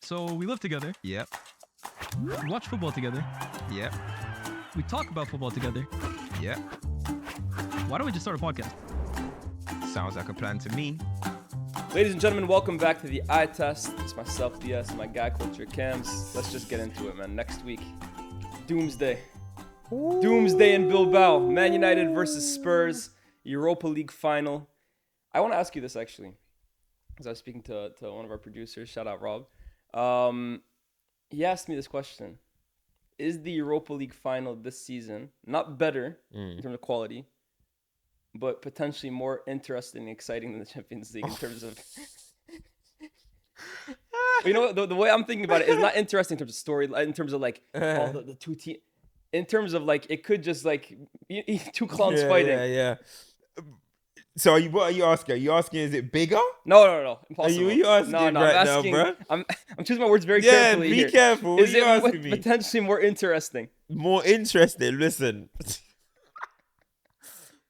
So we live together. Yep. We watch football together. Yep. We talk about football together. Yep. Why don't we just start a podcast? Sounds like a plan to me. Ladies and gentlemen, welcome back to the Eye Test. It's myself, Lyes, and my guy, CultureCams. Let's just get into it, man. Next week, Doomsday. Ooh. Doomsday in Bilbao. Man United versus Spurs. Europa League final. I want to ask you this, actually. As I was speaking to one of our producers, shout out Rob. He asked me this question. Is the Europa League final this season not better in terms of quality, but potentially more interesting and exciting than the Champions League in terms of... But you know what? The way I'm thinking about it is not interesting in terms of story, in terms of like all the two teams. In terms of like, it could just like two clowns fighting. Yeah. So what are you asking? Are you asking, is it bigger? No. Impossible. Are you asking no, I'm right asking, now, bro? I'm choosing my words very carefully be here. careful. What Is are you it asking me? potentially more interesting? More interesting. Listen,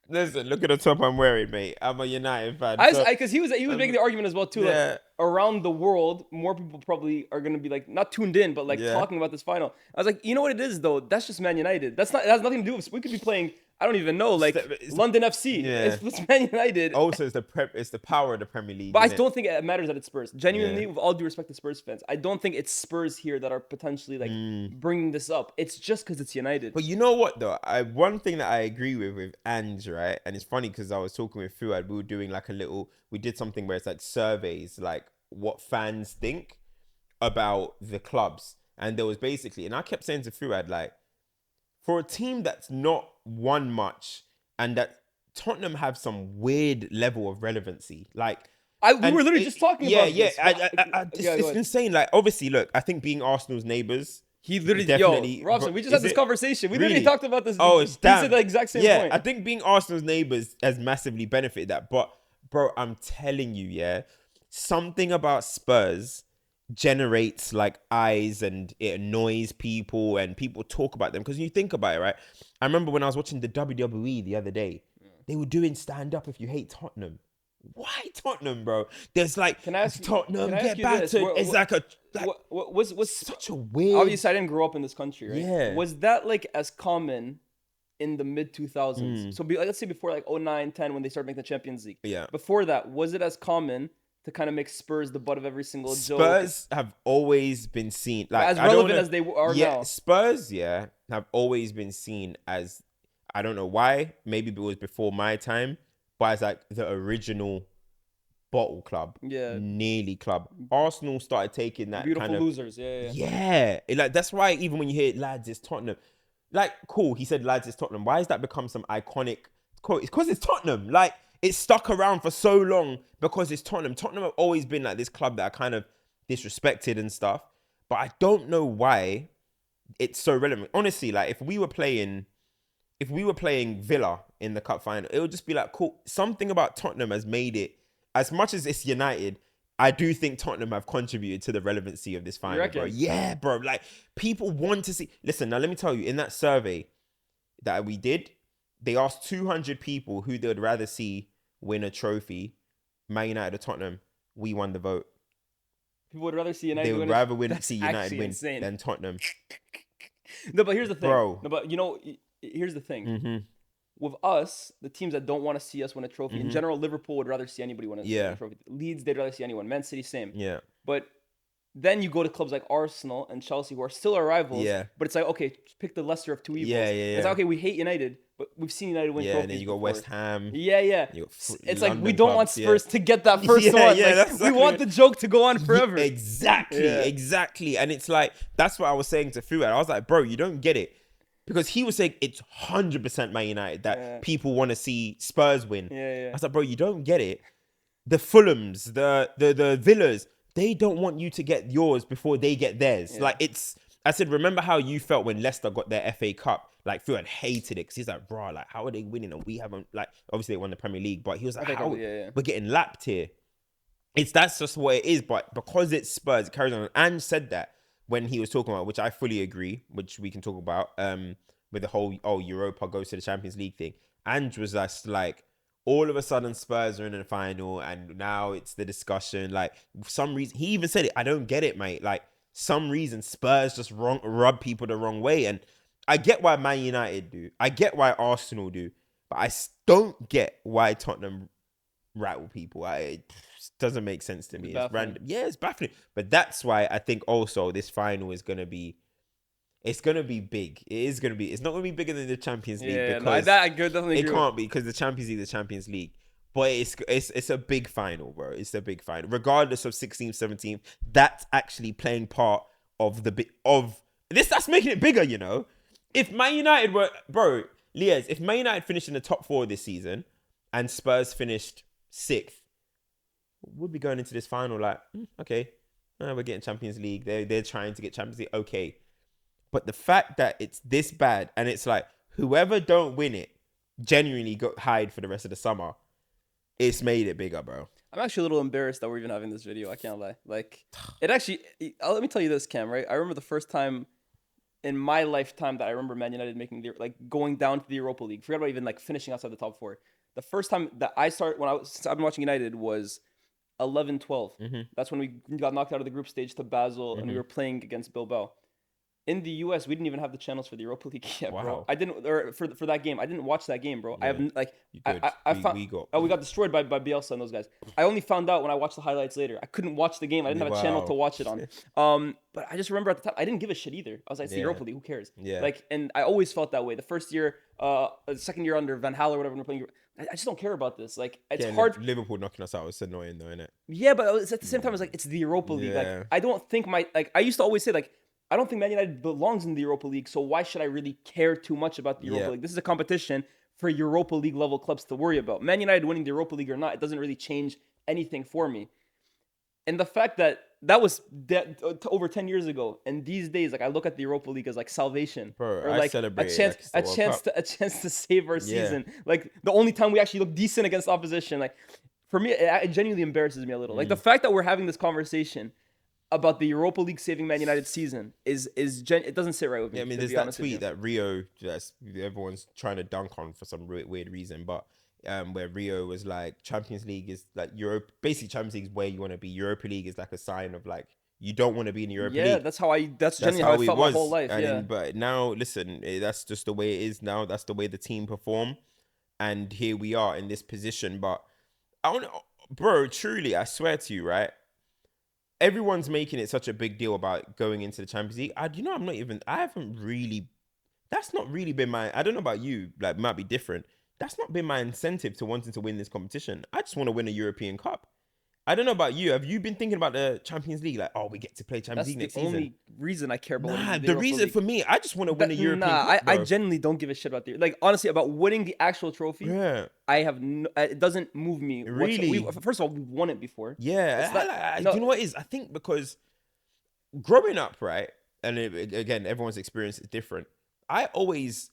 look at the top I'm wearing, mate. I'm a United fan. Because he was making the argument as well too. Yeah. Like around the world, more people probably are gonna be like not tuned in, but like talking about this final. I was like, you know what it is though? That's just Man United. That has nothing to do with. We could be playing. I don't even know, like London FC. Yeah. It's Man United. Also, it's the power of the Premier League. But I don't think it matters that it's Spurs. Genuinely, with all due respect to Spurs fans, I don't think it's Spurs here that are potentially like bringing this up. It's just because it's United. But you know what though? One thing that I agree with Ange, right? And it's funny because I was talking with Fuad. We were doing like we did something where it's like surveys, like what fans think about the clubs. And there was basically, and I kept saying to Fuad, like, for a team that's not won much and that Tottenham have some weird level of relevancy, like we were literally just talking about this. It's insane. Like, obviously, look, I think being Arsenal's neighbours, he literally, definitely, Robson, we just had this conversation. We really? literally talked about this. Oh, it's He damn. said the exact same point. I think being Arsenal's neighbours has massively benefited that. But, bro, I'm telling you, something about Spurs generates like eyes and it annoys people and people talk about them because you think about it, right? I remember when I was watching the WWE the other day, they were doing stand up if you hate Tottenham. Why Tottenham, bro? There's like, Tottenham, get battered. It's like was such a weird... Obviously, I didn't grow up in this country, right? Yeah. Was that like as common in the mid 2000s? So let's say before like 09, 10 when they started making the Champions League. Yeah. Before that, was it as common to kind of make Spurs the butt of every single joke? Spurs have always been seen like as relevant as they are now. Spurs, have always been seen as, I don't know why, maybe it was before my time, but as like the original bottle club, nearly club. Arsenal started taking that beautiful kind of losers, like that's why even when you hear lads, it's Tottenham. Like, cool, he said lads, it's Tottenham. Why has that become some iconic quote? It's because it's Tottenham. Like, it's stuck around for so long because it's Tottenham. Tottenham have always been like this club that are kind of disrespected and stuff. But I don't know why it's so relevant. Honestly, like if we were playing Villa in the cup final, it would just be like, cool. Something about Tottenham has made it, as much as it's United, I do think Tottenham have contributed to the relevancy of this final, bro. Yeah, bro. Like, people want to see... Listen, now let me tell you, in that survey that we did, they asked 200 people who they would rather see win a trophy, Man United or Tottenham. We won the vote. People would rather see United win. They would rather see United win insane. than Tottenham. No, but here's the thing. Bro. No, but you know, here's the thing. With us, the teams that don't want to see us win a trophy, in general, Liverpool would rather see anybody win a trophy. Leeds, they'd rather see anyone. Man City, same. Yeah. But then you go to clubs like Arsenal and Chelsea, who are still our rivals. Yeah. But it's like, okay, pick the lesser of two evils. Yeah. It's like, okay, we hate United, but we've seen United win trophies. Yeah, and then you got West Ham. Yeah. It's like, we don't want clubs, Spurs to get that first one. Yeah, like, we want the joke to go on forever. Exactly. And it's like, that's what I was saying to Fuad. I was like, bro, you don't get it. Because he was saying it's 100% Man United that people want to see Spurs win. I was like, bro, you don't get it. The Fulhams, the Villas, they don't want you to get yours before they get theirs. Like, I said, remember how you felt when Leicester got their FA Cup? Like, Fuad hated it because he's like, bro, like, how are they winning and we haven't, like, obviously they won the Premier League, but he was like, we're getting lapped here. That's just what it is. But because it's Spurs, it carries on. And said that when he was talking about, which I fully agree, which we can talk about, with the whole, Europa goes to the Champions League thing. Ange was just like, all of a sudden Spurs are in the final, and now it's the discussion. Like, for some reason, he even said it. I don't get it, mate. Like, some reason Spurs just rub people the wrong way, and I get why Man United do. I get why Arsenal do, but I don't get why Tottenham rattle people. It doesn't make sense to me. It's random. Yeah, it's baffling. But that's why I think also this final is gonna be. It's gonna be big. It is gonna be. It's not gonna be bigger than the Champions League because definitely it can't be, because the Champions League, the Champions League. But it's a big final, bro. It's a big final, regardless of 16th, 17th. That's actually playing part of this. That's making it bigger, you know. If Man United were, bro, Lyes, if Man United finished in the top 4 this season and Spurs finished 6th, we'd be going into this final like, okay, we're getting Champions League. They're trying to get Champions League. Okay. But the fact that it's this bad, and it's like, whoever don't win it genuinely got hide for the rest of the summer, it's made it bigger, bro. I'm actually a little embarrassed that we're even having this video. I can't lie. Like, it actually, let me tell you this, Cam, right? I remember the first time in my lifetime that I remember Man United making going down to the Europa League. Forget about even like finishing outside the top 4. The first time that I've been watching United was 11-12. Mm-hmm. That's when we got knocked out of the group stage to Basel, and we were playing against Bilbao. In the US, we didn't even have the channels for the Europa League yet, bro. I didn't, or for that game. I didn't watch that game, bro. Yeah. I haven't, like, we got destroyed by Bielsa and those guys. I only found out when I watched the highlights later. I couldn't watch the game. I didn't have a channel to watch it on. But I just remember at the time, I didn't give a shit either. I was like, it's the Europa League, who cares? Yeah. Like, and I always felt that way. The first year, the second year under Van Gaal or whatever, when we're playing, I just don't care about this. Like, it's hard. Liverpool knocking us out was annoying, though, innit? Yeah, but it's at the same time, it's like, it's the Europa League. Yeah. Like, I don't think I used to always say, like, I don't think Man United belongs in the Europa League, so why should I really care too much about the Europa League? This is a competition for Europa League level clubs to worry about. Man United winning the Europa League or not, it doesn't really change anything for me. And the fact that was over 10 years ago, and these days, like, I look at the Europa League as like salvation, bro, or like a chance to save our season. Like, the only time we actually look decent against opposition. Like, for me, it genuinely embarrasses me a little. Like, the fact that we're having this conversation about the Europa League saving Man United season it doesn't sit right with me. Yeah, I mean, there's that tweet that Rio, everyone's trying to dunk on for some weird reason, but where Rio was like, Champions League is like Europe. Basically, Champions League is where you want to be. Europa League is like a sign of like, you don't want to be in the Europa League. Yeah, that's generally how I felt my whole life. But now, listen, that's just the way it is now. That's the way the team perform, and here we are in this position. But I want, bro, truly, I swear to you, right? Everyone's making it such a big deal about going into the Champions League. That's not really been my, I don't know about you, like, might be different. That's not been my incentive to wanting to win this competition. I just want to win a European Cup. I don't know about you. Have you been thinking about the Champions League? Like, we get to play Champions League next season. That's the only reason I care about the reason for me, I just want to win a European Cup, I genuinely don't give a shit about honestly, about winning the actual trophy. Yeah. I have it doesn't move me. Really? First of all, we've won it before. Yeah. Do you know what it is? I think because growing up, right, and again, everyone's experience is different. I always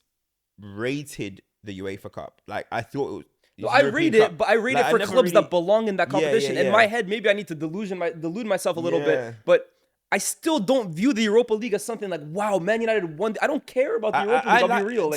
rated the UEFA Cup. Like, I thought it was, I rate it, but I rate it for clubs that belong in that competition. In my head, maybe I need to delude myself a little bit, but I still don't view the Europa League as something like, wow, Man United won. I don't care about the Europa League. I'll be real.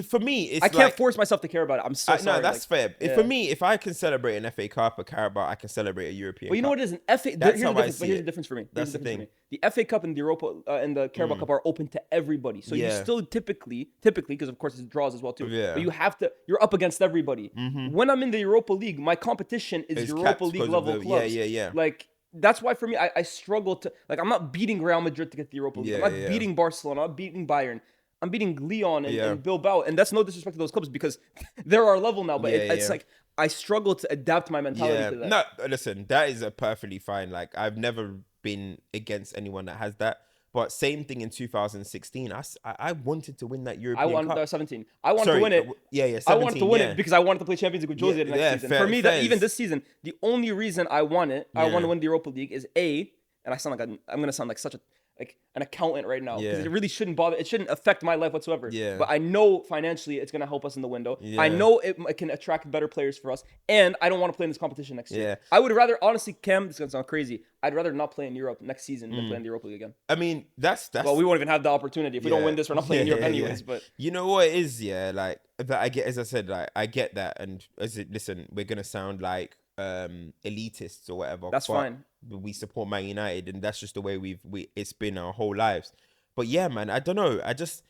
For me, it's I can't force myself to care about it. I'm so sorry. No, that's fair. For me, if I can celebrate an FA Cup or Carabao, I can celebrate a European Cup. Well, you know what it is? Here's the difference for me. That's the thing. The FA Cup and the Europa and the Carabao Cup are open to everybody. So you still typically, because of course it's draws as well too. Yeah. But you're up against everybody. Mm-hmm. When I'm in the Europa League, my competition is Europa League level clubs. Yeah. Like, that's why for me, I struggle to, like, I'm not beating Real Madrid to get the Europa League. I'm not beating Barcelona. I'm not beating Bayern. I'm beating Lyon and Bilbao. And that's no disrespect to those clubs because they're our level now. But it's like, I struggle to adapt my mentality to that. No, listen, that is a perfectly fine. Like, I've never been against anyone that has that. But same thing in 2016. I wanted to win that European Cup. 17. I wanted to win it. 17, I wanted to win it because I wanted to play Champions League with Jose the next season. For me, even this season, the only reason I want to win the Europa League is and I sound like I'm gonna sound like such an accountant right now because it really shouldn't bother. It shouldn't affect my life whatsoever. Yeah. But I know financially it's gonna help us in the window. Yeah. I know it can attract better players for us, and I don't want to play in this competition next year. I would rather, honestly, Cam, this is gonna sound crazy. I'd rather not play in Europe next season than play in the Europa League again. I mean, that's well, we won't even have the opportunity if we don't win this. We're not playing in Europe anyways. But you know what it is, like, that I get, as I said, like I get that, and listen, we're gonna sound like elitists or whatever. That's but fine. We support Man United, and that's just the way it's been our whole lives. But yeah, man, I don't know. I just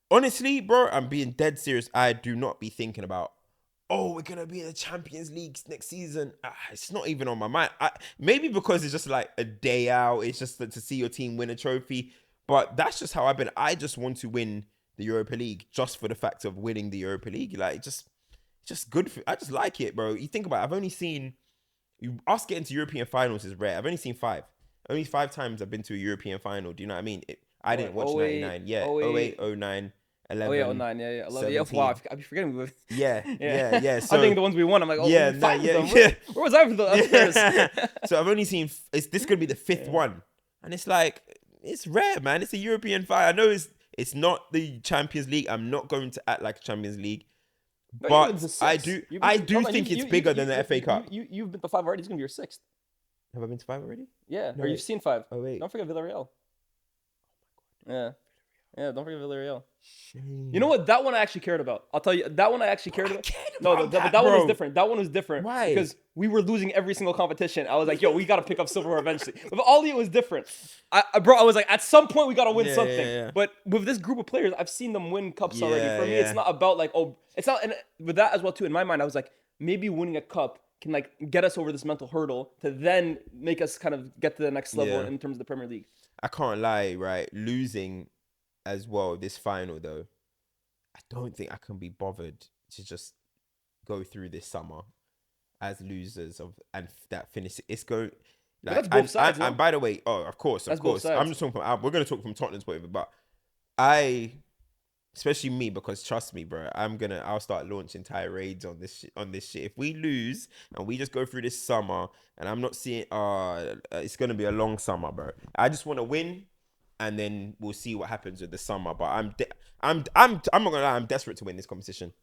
honestly, bro, I'm being dead serious. I do not be thinking about, oh, we're gonna be in the Champions League next season. It's not even on my mind. Maybe because it's just like a day out. It's just to see your team win a trophy. But that's just how I've been. I just want to win the Europa League just for the fact of winning the Europa League. Like, just good. I just like it, bro. You think about it, I've only seen us getting to European finals is rare. I've only seen 5. Only 5 times I've been to a European final. Do you know what I mean? I didn't watch 99. Yeah, 08, 09, 11. Oh yeah, 09, yeah. 11. Yeah, 17. wow, I'd be forgetting. Yeah. So I think the ones we won. I'm like, oh yeah, five yeah, of them. yeah. Where was I for the others? So I've only seen. This could be the 5th one, and it's like it's rare, man. It's a European final. I know it's not the Champions League. I'm not going to act like a Champions League, No, but you've been to I 6. do. You've been- I do hold on, think it's bigger than the FA Cup. You've been to 5 already. It's gonna be your 6th. Have I been to 5 already? Yeah, No, or you've wait. seen 5. Oh wait. Don't forget Villarreal. Yeah. Yeah, don't forget Villarreal. Shame. You know what? That one I actually cared about. I'll tell you. That one I actually cared about. No, about but that, that one was bro. different. That one was different. Why? Because we were losing every single competition. I was like, yo, we got to pick up silverware eventually. But Oli, it was different. Bro, I was like, at some point, we got to win something. Yeah. But with this group of players, I've seen them win cups already. Yeah, For me, it's not about like, oh, it's not. And with that as well, too, in my mind, I was like, maybe winning a cup can like get us over this mental hurdle to then make us kind of get to the next level Yeah. in terms of the Premier League. I can't lie, right? Losing as well this final though, I don't think I can be bothered to just go through this summer as losers and that finish. It's going But like that's both sides, no? and by the way, of course, That's both sides. I'm just talking from. We're gonna talk from Tottenham's point of view, but especially me, because trust me, bro, I'll start launching tirades on this shit. If we lose and we just go through this summer, and I'm not seeing, it's gonna be a long summer, bro. I just want to win, and then we'll see what happens with the summer. But I'm not gonna lie, I'm desperate to win this competition.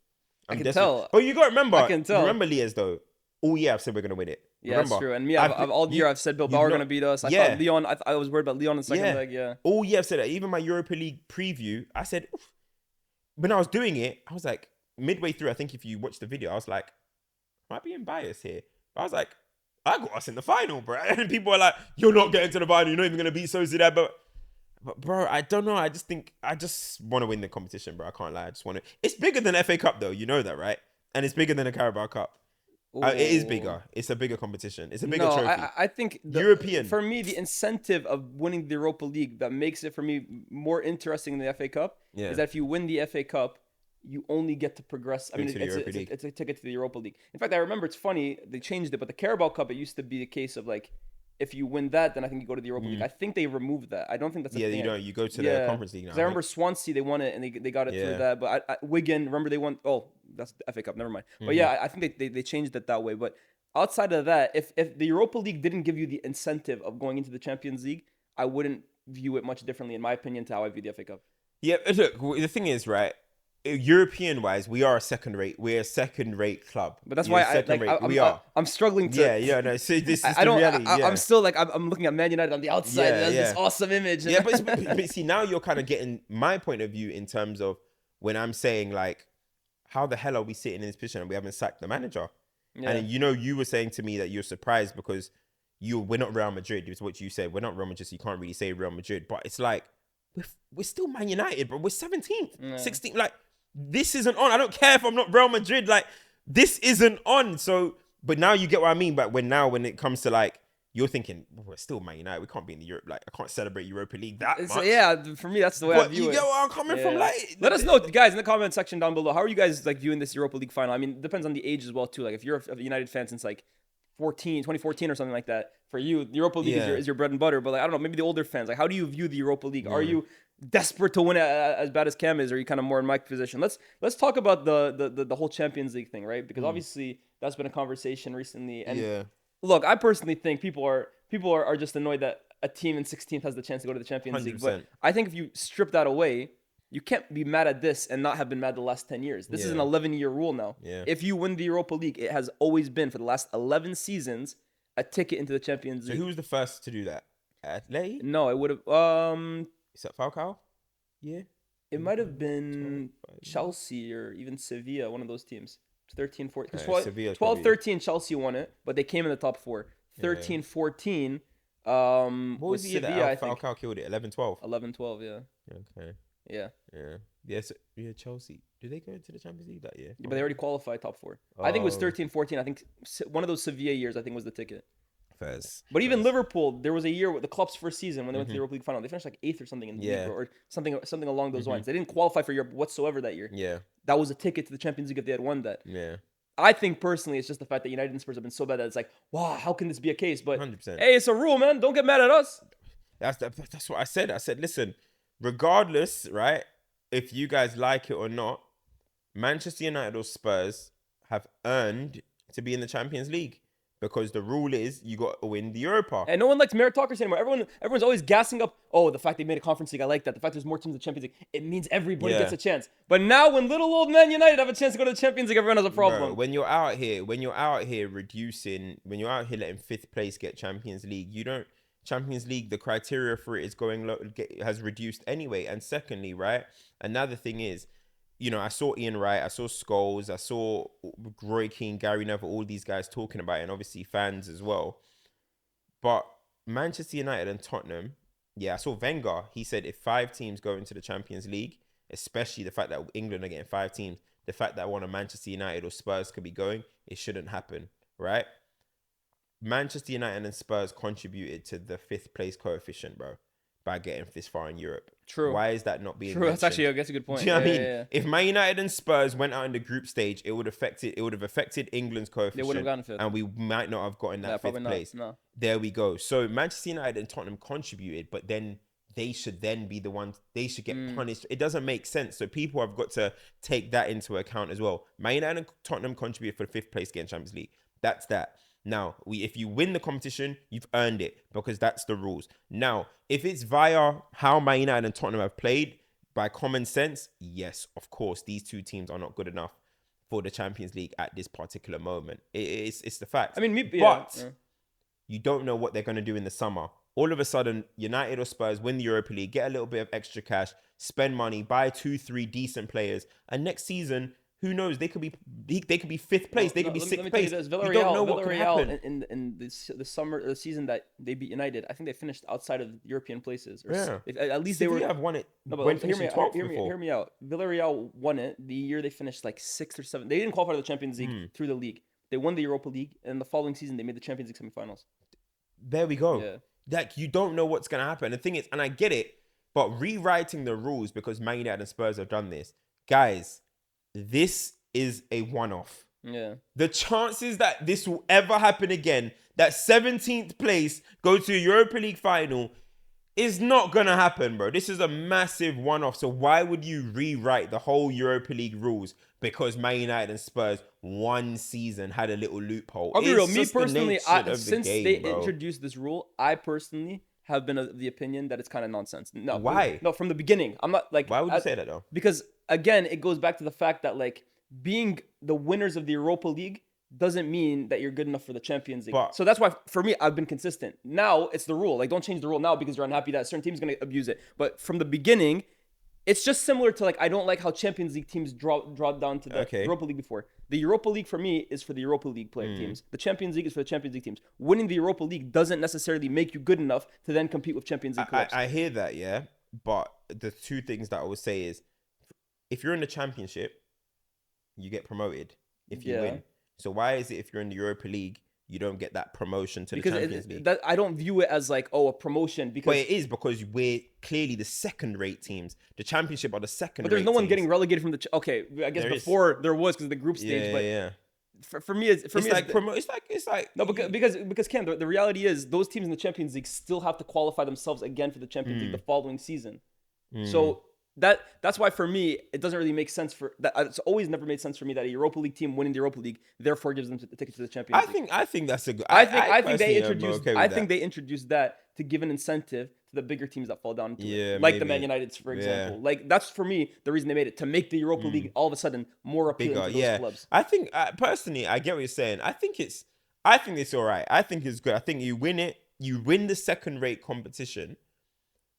I can desperate. tell. But you gotta remember, I can tell. Remember Lyes though. All year I've said we're gonna win it. Yeah, Remember? that's true. And me, I've all year I've said Bilbao are going to beat us. I thought Leon, I was worried about Leon in the second leg, yeah. All year I've said that. Even my Europa League preview, I said, oof. When I was doing it, I was like, midway through, I think if you watch the video, I was like, am I being biased here? I was like, I got us in the final, bro. And people are like, you're not getting to the final. You're not even going to beat Sociedad. But bro, I don't know. I just want to win the competition, bro. I can't lie. I just want to. It's bigger than FA Cup, though. You know that, right? And it's bigger than the Carabao Cup. It is bigger. It's a bigger competition. It's a bigger trophy. I think European. For me, the incentive of winning the Europa League that makes it for me more interesting than the FA Cup is that if you win the FA Cup, you only get to progress. I mean, it's a ticket to the Europa League. In fact, I remember it's funny they changed it, but the Carabao Cup it used to be the case of like, if you win that, then I think you go to the Europa League. I think they removed that. I don't think that's a thing. You don't. You go to the Conference League now. Because I remember Swansea, they won it and they got it through that. But Wigan, remember they won. Oh, that's the FA Cup. Never mind. But yeah, I think they changed it that way. But outside of that, if the Europa League didn't give you the incentive of going into the Champions League, I wouldn't view it much differently, in my opinion, to how I view the FA Cup. Yeah, look, the thing is, right, European-wise, we're a second-rate club. But that's why I'm struggling to... Yeah, no, so this is the reality. I'm still like, I'm looking at Man United on the outside, and there's this awesome image. Yeah, but see, now you're kind of getting my point of view in terms of when I'm saying, like, how the hell are we sitting in this position and we haven't sacked the manager? Yeah. And you were saying to me that you're surprised because we're not Real Madrid. It's what you said. We're not Real Madrid, so you can't really say Real Madrid. But it's like, we're still Man United, bro. We're 17th, 16th. Like, this isn't on. I don't care if I'm not Real Madrid. Like, this isn't on. So, but now you get what I mean. But when it comes to like, you're thinking, we're still Man United. We can't be in the Europe. Like, I can't celebrate Europa League that much. Yeah, for me, that's the way I view it. You get where I'm coming from? Like, let us know, guys, in the comment section down below. How are you guys like viewing this Europa League final? I mean, it depends on the age as well too. Like, if you're a United fan since like 2014 or something like that, for you, the Europa League is your bread and butter. But like, I don't know, maybe the older fans, like, how do you view the Europa League? Are you desperate to win it as bad as Cam is, or are you kind of more in my position? Let's talk about the whole Champions League thing, right? Because obviously that's been a conversation recently. And look, I personally think people are just annoyed that a team in 16th has the chance to go to the Champions 100%. League. But I think if you strip that away, you can't be mad at this and not have been mad the last 10 years. This is an 11-year rule now. Yeah. If you win the Europa League, it has always been, for the last 11 seasons, a ticket into the Champions League. So who was the first to do that? Atleti? No, it would have... Is that Falcao? Yeah. It might have been 12, Chelsea or even Sevilla, one of those teams. 13, 14. Because Sevilla's 12, probably- 13, Chelsea won it, but they came in the top four. 13, 14 What was was the year Sevilla, I that think. Falcao killed it? 11-12. 11, 12, yeah. Okay. Yeah. Yeah. Yes. Yeah. Chelsea. Did they go into the Champions League that year? Yeah, but they already qualified top four. I think it was Oh. 13, 14. I think one of those Sevilla years, I think, was the ticket. Fairs. But even Fairs. Liverpool, there was a year with the Klopp's first season when they went to the Europa League final. They finished like 8th or something in the Yeah. league, or something along those lines. They didn't qualify for Europe whatsoever that year. Yeah. That was a ticket to the Champions League if they had won that. Yeah. I think personally, it's just the fact that United and Spurs have been so bad that it's like, wow, how can this be a case? But 100%. hey, it's a rule, man. Don't get mad at us. That's what I said. I said, listen, regardless, right? If you guys like it or not, Manchester United or Spurs have earned to be in the Champions League because the rule is you got to win the Europa. And no one likes meritocracy anymore. Everyone's always gassing up. Oh, the fact they made a conference league, I like that. The fact there's more teams in the Champions League, it means everybody Yeah. gets a chance. But now, when little old Man United have a chance to go to the Champions League, everyone has a problem. Bro, when you're out here letting fifth place get Champions League, you don't. Champions League, the criteria for it is going low, has reduced anyway. And secondly, right, another thing is, you know, I saw Ian Wright, I saw Scholes, I saw Roy Keane, Gary Neville, all these guys talking about it, and obviously fans as well. But Manchester United and Tottenham, yeah, I saw Wenger. He said if 5 teams go into the Champions League, especially the fact that England are getting 5 teams, the fact that one of Manchester United or Spurs could be going, it shouldn't happen, right? Manchester United and Spurs contributed to the 5th place coefficient, bro, by getting this far in Europe. True. Why is that not being True. mentioned? That's actually, I guess, a good point. Do you know what I mean? Yeah. If Man United and Spurs went out in the group stage, it would have affected England's coefficient. They would have gotten 5th. And we might not have gotten Yeah, that 5th probably not. place. No. There we go. So Manchester United and Tottenham contributed, but then they should then be the ones, they should get punished. It doesn't make sense. So people have got to take that into account as well. Man United and Tottenham contributed for the 5th place getting Champions League. That's that. Now, if you win the competition, you've earned it because that's the rules. Now, if it's via how Man United and Tottenham have played, by common sense, yes, of course, these 2 teams are not good enough for the Champions League at this particular moment. It's the fact. I mean, but you don't know what they're going to do in the summer. All of a sudden, United or Spurs win the Europa League, get a little bit of extra cash, spend money, buy 2-3 decent players, and next season, who knows? They could be 5th place. They could be 6th place. You don't know what could happen. In the season that they beat United, I think they finished outside of European places. Yeah. At least they were. have won it. No, but when hear me, finishing 12th hear before. me out. Villarreal won it the year they finished like 6th or 7th. They didn't qualify for the Champions League through the league. They won the Europa League, and the following season they made the Champions League semifinals. There we go. Yeah. Like, you don't know what's going to happen. The thing is, and I get it, but rewriting the rules because Man United and Spurs have done this. Guys, this is a one-off. Yeah. The chances that this will ever happen again, that 17th place go to a Europa League final, is not going to happen, bro. This is a massive one-off. So why would you rewrite the whole Europa League rules because Man United and Spurs one season had a little loophole? I'll be It's real. Me just the personally, nature of the since game, they bro. introduced this rule, I personally have been of the opinion that it's kind of nonsense. No, Why? No, from the beginning. I'm not like. Why would you say that, though? Because again, it goes back to the fact that like being the winners of the Europa League doesn't mean that you're good enough for the Champions League. But- So that's why, for me, I've been consistent. Now it's the rule. Like, don't change the rule now because you're unhappy that a certain team's going to abuse it. But from the beginning, it's just similar to like I don't like how Champions League teams draw down to the Europa League before. The Europa League for me is for the Europa League player teams. The Champions League is for the Champions League teams. Winning the Europa League doesn't necessarily make you good enough to then compete with Champions League clubs. I hear that, yeah. But the 2 things that I would say is, if you're in the Championship, you get promoted if you win. So why is it if you're in the Europa League, you don't get that promotion to the Champions League? That I don't view it as like, oh, a promotion because. But it is because we're clearly the second-rate teams. The Championship are the second-rate. But there's no one teams. getting relegated from the. Okay, I guess before there was because of the group stage. But Yeah. for me, it's like no, because Cam, the reality is those teams in the Champions League still have to qualify themselves again for the Champions League the following season. So that's why for me it doesn't really make sense for that. It's always never made sense for me that a Europa League team winning the Europa League therefore gives them the ticket to the Champions League. I think that's a good. I think they personally am introduced. okay with I that. think they introduced that to give an incentive to the bigger teams that fall down into Yeah, it, like the maybe. Man Uniteds, for example. Like that's for me the reason they made it, to make the Europa League all of a sudden more appealing bigger. to those Yeah, clubs. I think personally, I get what you're saying. I think it's all right. I think it's good. I think you win it. You win the second-rate competition.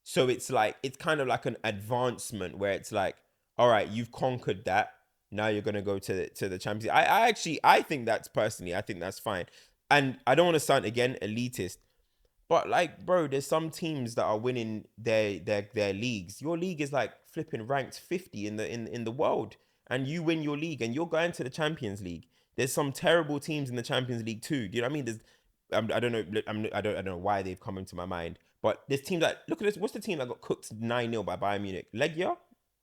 So it's like, it's kind of like an advancement where it's like, all right, you've conquered that. Now you're gonna go to the Champions League. I think that's personally, I think that's fine. And I don't want to sound again elitist, but like, bro, there's some teams that are winning their leagues. Your league is like flipping ranked 50 in the world, and you win your league and you're going to the Champions League. There's some terrible teams in the Champions League too. Do you know what I mean? I don't know. I don't know why they've come into my mind, but there's teams that, look at this. What's the team that got cooked 9-0 by Bayern Munich? Legia.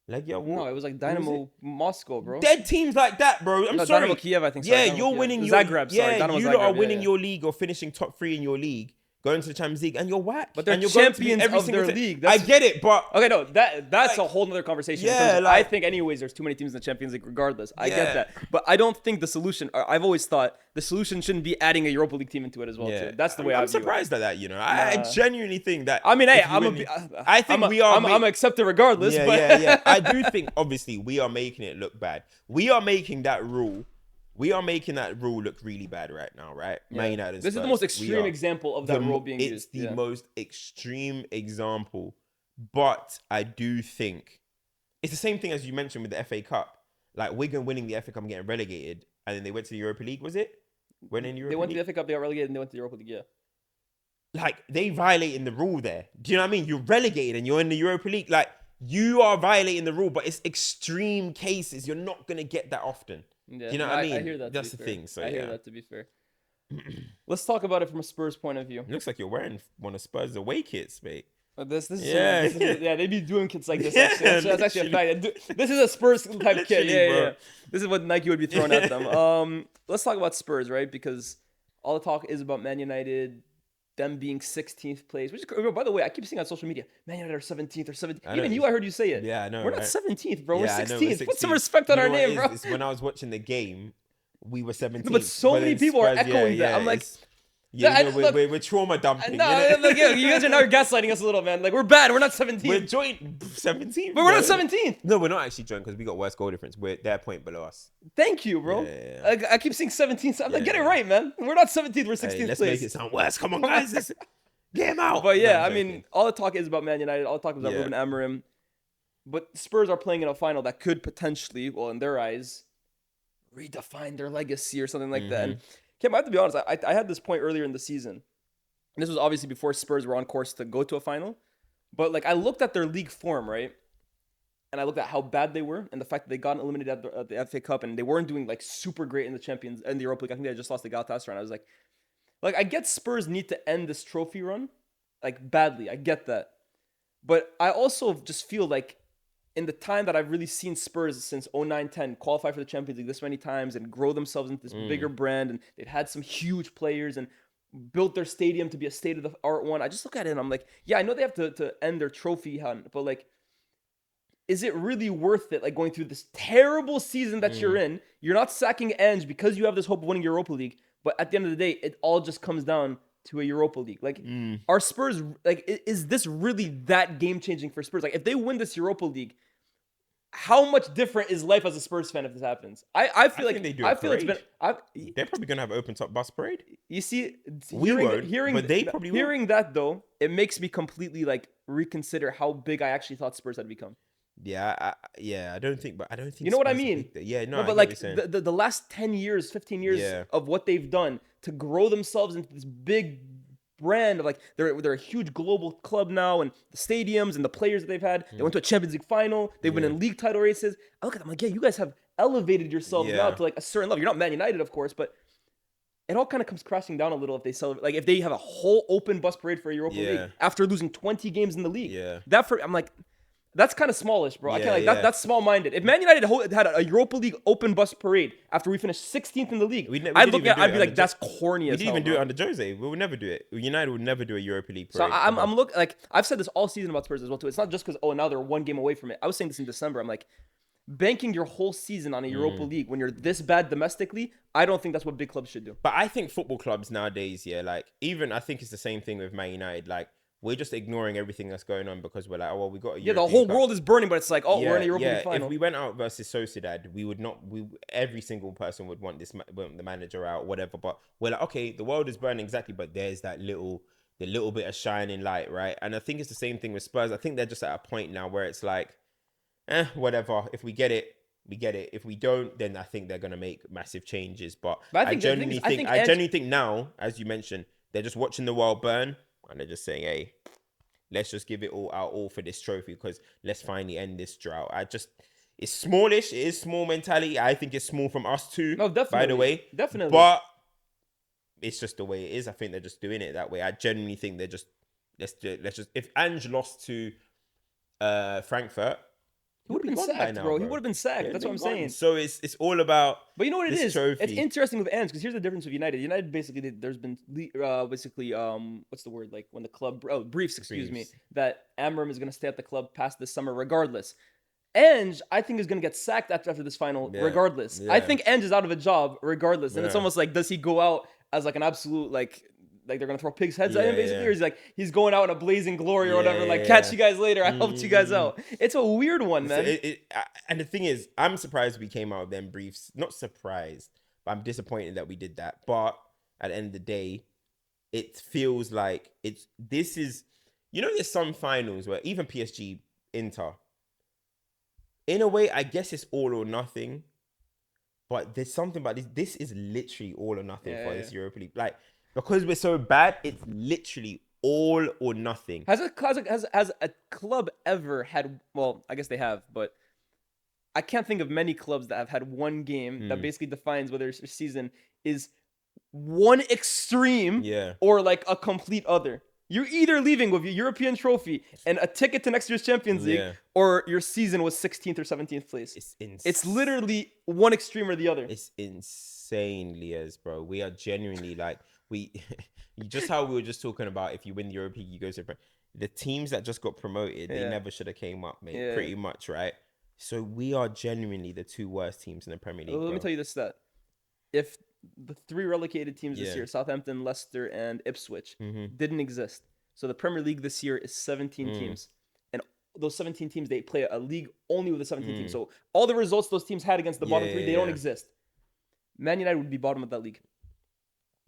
What? No, it was like Dynamo Moscow, bro. Dead teams like that, bro. I'm sorry. Dynamo Kiev, I think. Yeah, Dynamo you're Kiev. winning your Zagreb. Sorry, Dynamo you Zagreb. lot are winning your league or finishing top 3 in your league, going to the Champions League, and you're whack. But they're and you're going to be champions every of single their ti- league. I get it, but Okay, no, that's like, a whole nother conversation. yeah, I like- think anyways, there's too many teams in the Champions League regardless. I Yeah. get that. But I don't think the solution, I've always thought the solution shouldn't be adding a Europa League team into it as well, too. That's the way I'm view it. surprised at that, you know. I genuinely think that. I mean, hey, if you win- I think I'm we are. I'm gonna accept it regardless. Yeah, but yeah. I do think, obviously, we are making it look bad. We are making that rule. We are making that rule look really bad right now, right? Man United and This is the Spurs. most We extreme are. example of that rule being used. It's the most extreme example, but I do think it's the same thing as you mentioned with the FA Cup. Like, Wigan winning the FA Cup and getting relegated, and then they went to the Europa League. Was it? Went in Europa They went League? to the FA Cup, they got relegated, and they went to the Europa League, yeah. Like, they violating the rule there. Do you know what I mean? You're relegated and you're in the Europa League. Like, you are violating the rule, but it's extreme cases. You're not gonna get that often. Yeah, You know what I mean? I hear that. That's to the be fair. thing. So I hear yeah. that, to be fair. Let's talk about it from a Spurs point of view. Looks like you're wearing one of Spurs away kits, mate. This is Yeah. yeah, they be doing kits like this. Yeah, Actually. That's actually a fact. This is a Spurs type kit. Literally, Yeah, bro. yeah. This is what Nike would be throwing at them. Let's talk about Spurs, right? Because all the talk is about Man United, them being 16th place. Which, by the way, I keep seeing on social media, Man United are 17th or 17th. I know. Even you, I heard you say it. Yeah, I know. We're not right? 17th, bro. Yeah, I We're know, 16th. Put some 16th. respect on You our know what it name, is? bro. It's when I was watching the game, we were 17th. But so many then people are Spurs, echoing that. I'm like, it's- yeah, Yeah, you know, look- we're trauma dumping. no, you know? like, yo, you guys are now gaslighting us a little, man. Like, we're bad. We're not 17th. We're joint 17th. But we're not bro. 17th. No, we're not actually joint because we got worse goal difference. They're a point below us. Thank you, bro. Yeah. I keep seeing 17th. I'm like, get it Yeah. right, man. We're not 17th. We're 16th Hey, let's place. make it sound worse. Come on, guys. Get him out. But yeah, No, I'm I mean, joking. all the talk is about Man United. All the talk is about Yeah. Ruben Amorim. But Spurs are playing in a final that could potentially, well, in their eyes, redefine their legacy or something like that. And Kim, I have to be honest. I had this point earlier in the season. And this was obviously before Spurs were on course to go to a final. But like, I looked at their league form, right? And I looked at how bad they were and the fact that they got eliminated at the FA Cup and they weren't doing like super great in the Champions and the Europa League. I think they just lost the Galatasaray. And I was like, I get Spurs need to end this trophy run, like badly. I get that. But I also just feel like in the time that I've really seen Spurs since 09-10 qualify for the Champions League this many times and grow themselves into this bigger brand, and they've had some huge players and built their stadium to be a state-of-the-art one. I just look at it and I'm like, yeah, I know they have to end their trophy hunt, but like, is it really worth it? Like, going through this terrible season that you're in, you're not sacking Ange because you have this hope of winning Europa League, but at the end of the day, it all just comes down to a Europa League. Like, are Spurs, like, is this really that game-changing for Spurs? Like, if they win this Europa League, how much different is life as a Spurs fan if this happens? I feel like think they do I a feel it's been. parade. They're probably gonna have an open top bus parade. You see, We won't, but they probably will. hearing that though, it makes me completely like reconsider how big I actually thought Spurs had become. Yeah, I don't think, but I don't think. You know what I Spurs are mean? big there. Yeah, no, No, I but get like what you're saying. the last 10 years, 15 years Yeah. of what they've done to grow themselves into this big brand of like they're a huge global club now, and the stadiums and the players that they've had. They went to a Champions League final. They've been in league title races. I look at them like, yeah, you guys have elevated yourselves now Yeah. to like a certain level. You're not Man United, of course, but it all kind of comes crashing down a little if they celebrate. Like if they have a whole open bus parade for a Europa Yeah. League after losing 20 games in the league. Yeah. I'm like, that's kind of smallish, bro. I Yeah, can't like yeah. that's small-minded. If Man United had a Europa League open bus parade after we finished 16th in the league, We I'd didn't look even at, do I'd it be like, under that's corny We as didn't hell. even do it bro. under Jose. We would never do it. United would never do a Europa League So parade. I'm look like I've said this all season about Spurs as well too. It's not just because now they're one game away from it. I was saying this in December. I'm like, banking your whole season on a Europa League when you're this bad domestically, I don't think that's what big clubs should do. But I think football clubs nowadays, yeah, like even I think it's the same thing with Man United. Like we're just ignoring everything that's going on because we're like, oh well, we got a Yeah, the European whole Cup. world is burning, but it's like, oh, we're in a Europa League final. If we went out versus Sociedad, we would not. Every single person would want want the manager out, whatever. But we're like, okay, the world is burning exactly, but there's that little the little bit of shining light, right? And I think it's the same thing with Spurs. I think they're just at a point now where it's like, whatever. If we get it, we get it. If we don't, then I think they're gonna make massive changes. But But I genuinely think, I Ange- genuinely think now, as you mentioned, they're just watching the world burn and they're just saying, hey, let's just give it all for this trophy because let's finally end this drought. It's smallish. It is small mentality. I think it's small from us too. No, definitely. By the way, Definitely. But it's just the way it is. I think they're just doing it that way. I genuinely think they're just let's just. If Ange lost to Frankfurt, he would have been sacked, bro. He would have been sacked. That's what I'm saying. So it's all about. But you know what it is? Trophy. It's interesting with Ange because here's the difference with United. United basically, there's been basically what's the word, like when the club briefs, excuse me, that Amram is gonna stay at the club past this summer regardless. Ange, I think, is gonna get sacked after this final regardless. I think Ange is out of a job regardless, and it's almost like, does he go out as like an absolute like they're gonna throw pigs' heads at him basically, or he's going out in a blazing glory or whatever, catch you guys later, I helped you guys out. It's a weird one, man. And the thing is, I'm surprised we came out of them briefs. Not surprised, but I'm disappointed that we did that. But at the end of the day, it feels like this is, there's some finals where even PSG, Inter, in a way, I guess it's all or nothing. But there's something about this. This is literally all or nothing for this Europa League. Like, because we're so bad, it's literally all or nothing. Has a club ever had? Well, I guess they have, but I can't think of many clubs that have had one game that basically defines whether their season is one extreme or like a complete other. You're either leaving with your European trophy and a ticket to next year's Champions League, or your season was 16th or 17th place. It's insane. It's literally one extreme or the other. It's insane, Lyes, bro. We are genuinely like just how we were just talking about. If you win the Europa League, you go to the teams that just got promoted. They never should have came up, mate. Pretty much, right? So we are genuinely the two worst teams in the Premier League. Let me tell you this stat: if the three relegated teams this year, Southampton, Leicester, and Ipswich, didn't exist. So the Premier League this year is 17 teams. And those 17 teams, they play a league only with the 17 teams. So all the results those teams had against the bottom three, they don't exist. Man United would be bottom of that league.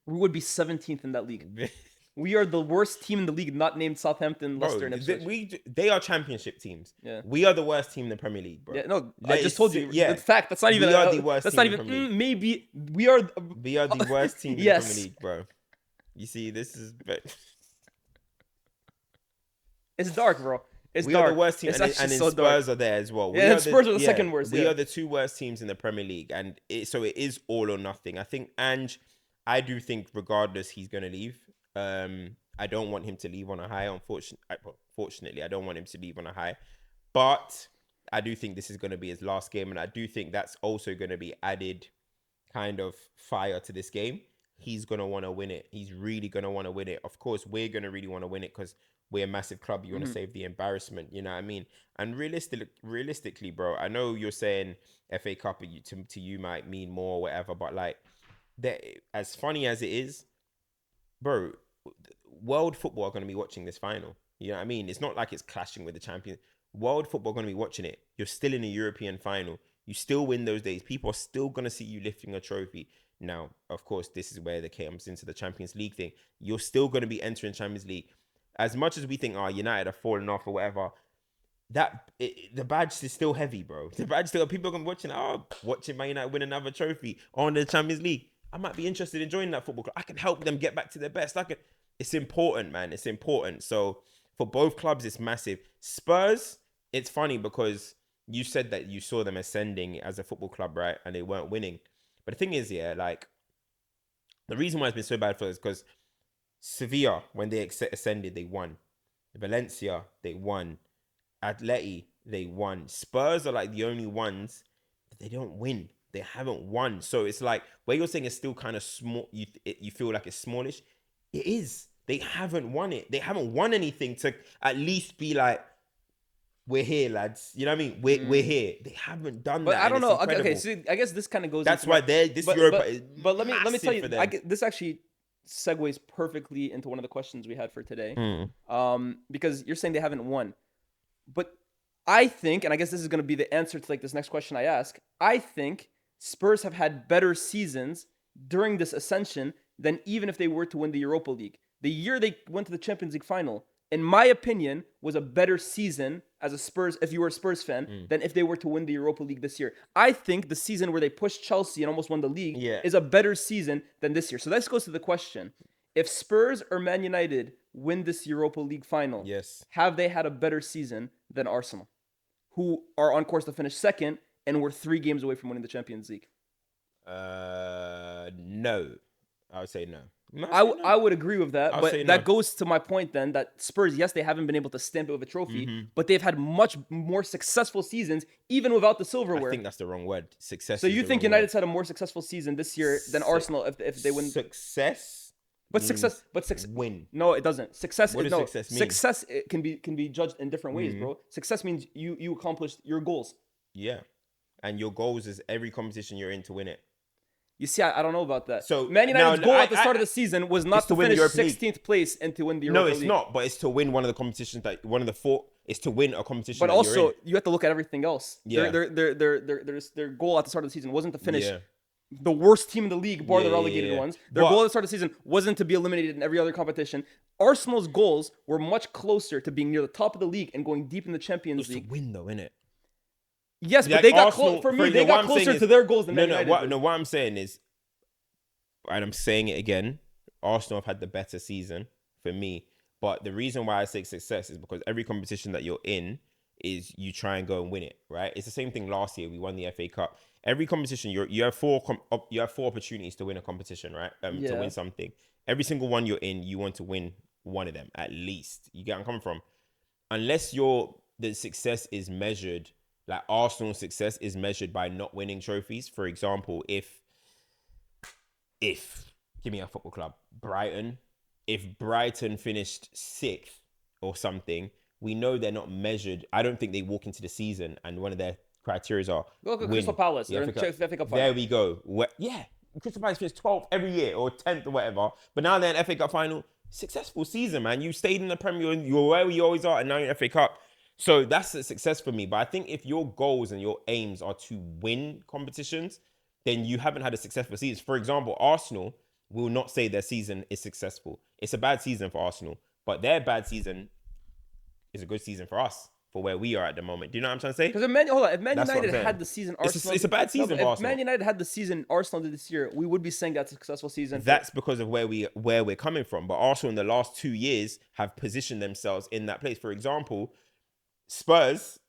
We would be 17th in that league. We are the worst team in the league, not named Southampton, Leicester, and Ipswich. They are championship teams. Yeah. We are the worst team in the Premier League, bro. Yeah, no, I just told you. The fact, that's not even. We are the worst that's team not in the Premier even. Maybe we are. We are the worst team in the Premier League, bro. You see, this is. It's dark, bro. It's we dark. are the worst team, and so Spurs are there as well. And Spurs are the second worst. We are the two worst teams in the Premier League, and so it is all or nothing. I think Ange, I do think regardless he's going to leave. I don't want him to leave on a high. Fortunately, I don't want him to leave on a high. But I do think this is going to be his last game, and I do think that's also going to be added kind of fire to this game. He's going to want to win it. He's really going to want to win it. Of course, we're going to really want to win it because we're a massive club. You want to save the embarrassment, you know what I mean? And realistically, bro, I know you're saying FA Cup to you might mean more or whatever, but like, as funny as it is, bro, world football are going to be watching this final. You know what I mean? It's not like it's clashing with the champions. World football are going to be watching it. You're still in a European final. You still win those days. People are still going to see you lifting a trophy. Now, of course, this is where they comes into the Champions League thing. You're still going to be entering Champions League. As much as we think, United are falling off or whatever, the badge is still heavy, bro. The badge still, people are going to be watching Man United win another trophy on the Champions League. I might be interested in joining that football club. I can help them get back to their best. It's important, man. It's important. So for both clubs, it's massive. Spurs, it's funny because you said that you saw them ascending as a football club, right? And they weren't winning. But the thing is, the reason why it's been so bad for us is because Sevilla, when they ascended, they won. Valencia, they won. Atleti, they won. Spurs are like the only ones that they don't win. They haven't won. So it's like, where you're saying it's still kind of small, you feel like it's smallish. It is. They haven't won it. They haven't won anything to at least be like, we're here, lads. You know what I mean? We're here. They haven't done that. But I don't know. Incredible. Okay, so I guess this kind of goes. That's why Europa is But let me tell you, for them. this actually segues perfectly into one of the questions we had for today. Because you're saying they haven't won, but I think, and I guess this is going to be the answer to like this next question I ask. I think Spurs have had better seasons during this ascension than even if they were to win the Europa League. The year they went to the Champions League final, in my opinion, was a better season as a Spurs, if you were a Spurs fan, than if they were to win the Europa League this year. I think the season where they pushed Chelsea and almost won the league is a better season than this year. So this goes to the question. If Spurs or Man United win this Europa League final, have they had a better season than Arsenal, who are on course to finish second and were 3 games away from winning the Champions League? No. I would say no. I would agree with that, but that no. goes to my point then that Spurs, yes, they haven't been able to stamp it with a trophy, but they've had much more successful seasons even without the silverware. I think that's the wrong word. Success. So you think United's had a more successful season this year than Arsenal if they win? Success. But success. Win. No, it doesn't. Success. What does no, success mean? Success can be judged in different ways, bro. Success means you accomplished your goals. Yeah, and your goals is every competition you're in to win it. You see, I don't know about that. So Man United's goal at the start of the season was not to finish 16th place and to win the Europa League. No, it's not. But it's to win one of the competitions one of the 4. It's to win a competition. But that also, you're in. you have to look at everything else. Yeah. Their goal at the start of the season wasn't to finish the worst team in the league, bar the relegated ones. Their goal at the start of the season wasn't to be eliminated in every other competition. Arsenal's goals were much closer to being near the top of the league and going deep in the Champions League. To win, though, innit? Yes, but they got closer to their goals than Man United. What I'm saying is, and I'm saying it again, Arsenal have had the better season for me. But the reason why I say success is because every competition that you're in is you try and go and win it, right? It's the same thing last year. We won the FA Cup. Every competition, you have 4 opportunities to win a competition, right? To win something. Every single one you're in, you want to win one of them at least. You get where I'm coming from? Unless the success is measured, like Arsenal's success is measured by not winning trophies. For example, if give me a football club, Brighton. If Brighton finished 6th or something, we know they're not measured. I don't think they walk into the season and one of their criteria are look at Crystal Palace. They're in the FA Cup final. There we go. Crystal Palace finished 12th every year or 10th or whatever, but now they're in FA Cup final. Successful season, man. You stayed in the Premier, you're where you always are, and now you're in FA Cup. So that's a success for me. But I think if your goals and your aims are to win competitions, then you haven't had a successful season. For example, Arsenal will not say their season is successful. It's a bad season for Arsenal, but their bad season is a good season for us, for where we are at the moment. Do you know what I'm trying to say? Because if Man United had the season Arsenal... It's a bad season for Arsenal. If Man United had the season Arsenal did this year, we would be saying that's a successful season. That's because of where we're coming from. But Arsenal in the last 2 years have positioned themselves in that place. For example, Spurs,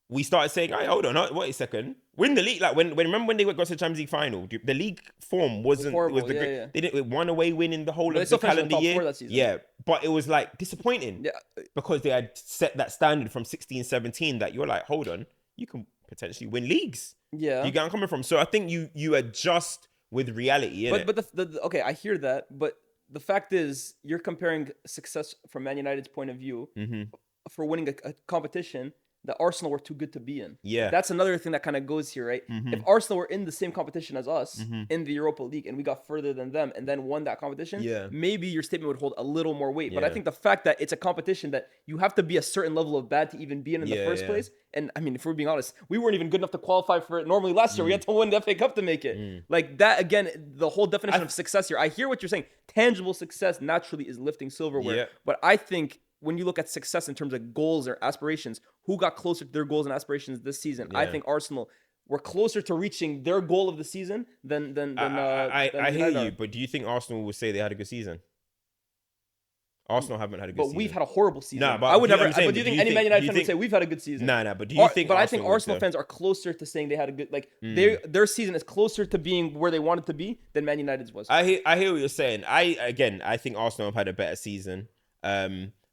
we started saying, "Hey, hold on, wait a second. Win the league." Like remember when they got to the Champions League final, the league form was horrible. They didn't one away win in the whole of the calendar year. That season. Yeah, but it was like disappointing. Because they had set that standard from 16-17 that you're like, hold on, you can potentially win leagues. Yeah, you get where I'm coming from. So I think you adjust with reality. But okay, I hear that, but the fact is, you're comparing success from Man United's point of view for winning a competition that Arsenal were too good to be in. Yeah. That's another thing that kind of goes here, right? If Arsenal were in the same competition as us in the Europa League and we got further than them and then won that competition, maybe your statement would hold a little more weight. But I think the fact that it's a competition that you have to be a certain level of bad to even be in the first place. And I mean, if we're being honest, we weren't even good enough to qualify for it. Normally last year, we had to win the FA Cup to make it. Like that, again, the whole definition of success here. I hear what you're saying. Tangible success naturally is lifting silverware. Yeah. But I think when you look at success in terms of goals or aspirations, who got closer to their goals and aspirations this season? I think Arsenal were closer to reaching their goal of the season than I hear you, but do you think Arsenal will say they had a good season? Arsenal haven't had a good season. But we've had a horrible season. Nah, but I would never. But do you think any Man United fan would say we've had a good season? Nah. But do you think? But I think Arsenal fans are closer to saying they had a good. Like their season is closer to being where they wanted to be than Man United's was. I hear what you're saying. I think Arsenal have had a better season.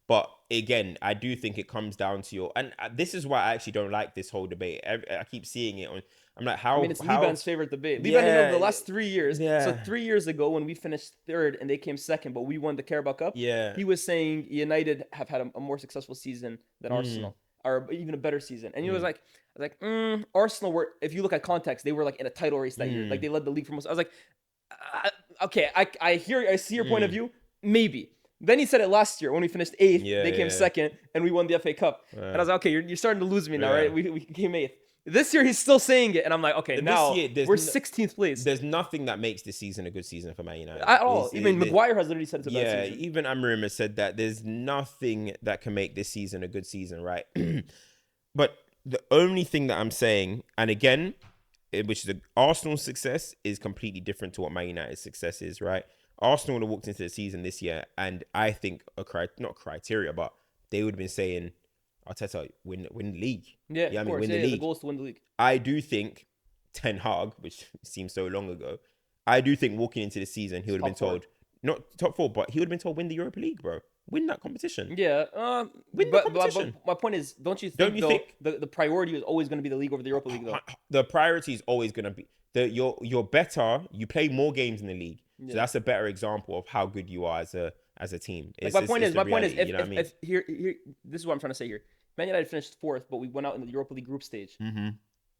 But again, I do think it comes down to your, and this is why I actually don't like this whole debate. I keep seeing it on. I'm like, how? I mean, it's Liban's favorite debate. Liban, the last 3 years. Yeah. So 3 years ago, when we finished third and they came second, but we won the Carabao Cup. Yeah. He was saying United have had a more successful season than Arsenal, or even a better season. And he was like, Arsenal were. If you look at context, they were like in a title race that year. Like they led the league for most. I was like, okay, I see your point of view. Maybe. Then he said it last year when we finished 8th. They came second, and we won the FA Cup. And I was like, okay, you're starting to lose me now, right? We came 8th. This year he's still saying it, and I'm like, okay, This now year, there's we're no- 16th place There's nothing that makes this season a good season for Man United at all. It's- I mean, it- Maguire has literally said it's a bad Yeah, season. even Amorim has said that there's nothing that can make this season a good season, right? But the only thing that I'm saying, and again, which is Arsenal's success is completely different to what Man United's success is, right? Arsenal would have walked into the season this year, and I think not criteria, but they would have been saying, Arteta, win the league. Yeah, I of mean, course. win Yeah, the the league. goal is to win the league. I do think Ten Hag, which seems so long ago, I do think walking into the season, he would have been Top four. told, not top 4, but he would have been told, win the Europa League, bro. Win that competition. Yeah, Win the but competition. my point is, don't you Don't think you think- the priority is always going to be the league over the Europa League though? The priority is always going to be you're better. You play more games in the league, so that's a better example of how good you are as a team. My point is, the reality, if, you know what I mean? if here, this is what I'm trying to say here. Man United finished 4th, but we went out in the Europa League group stage. Mm-hmm.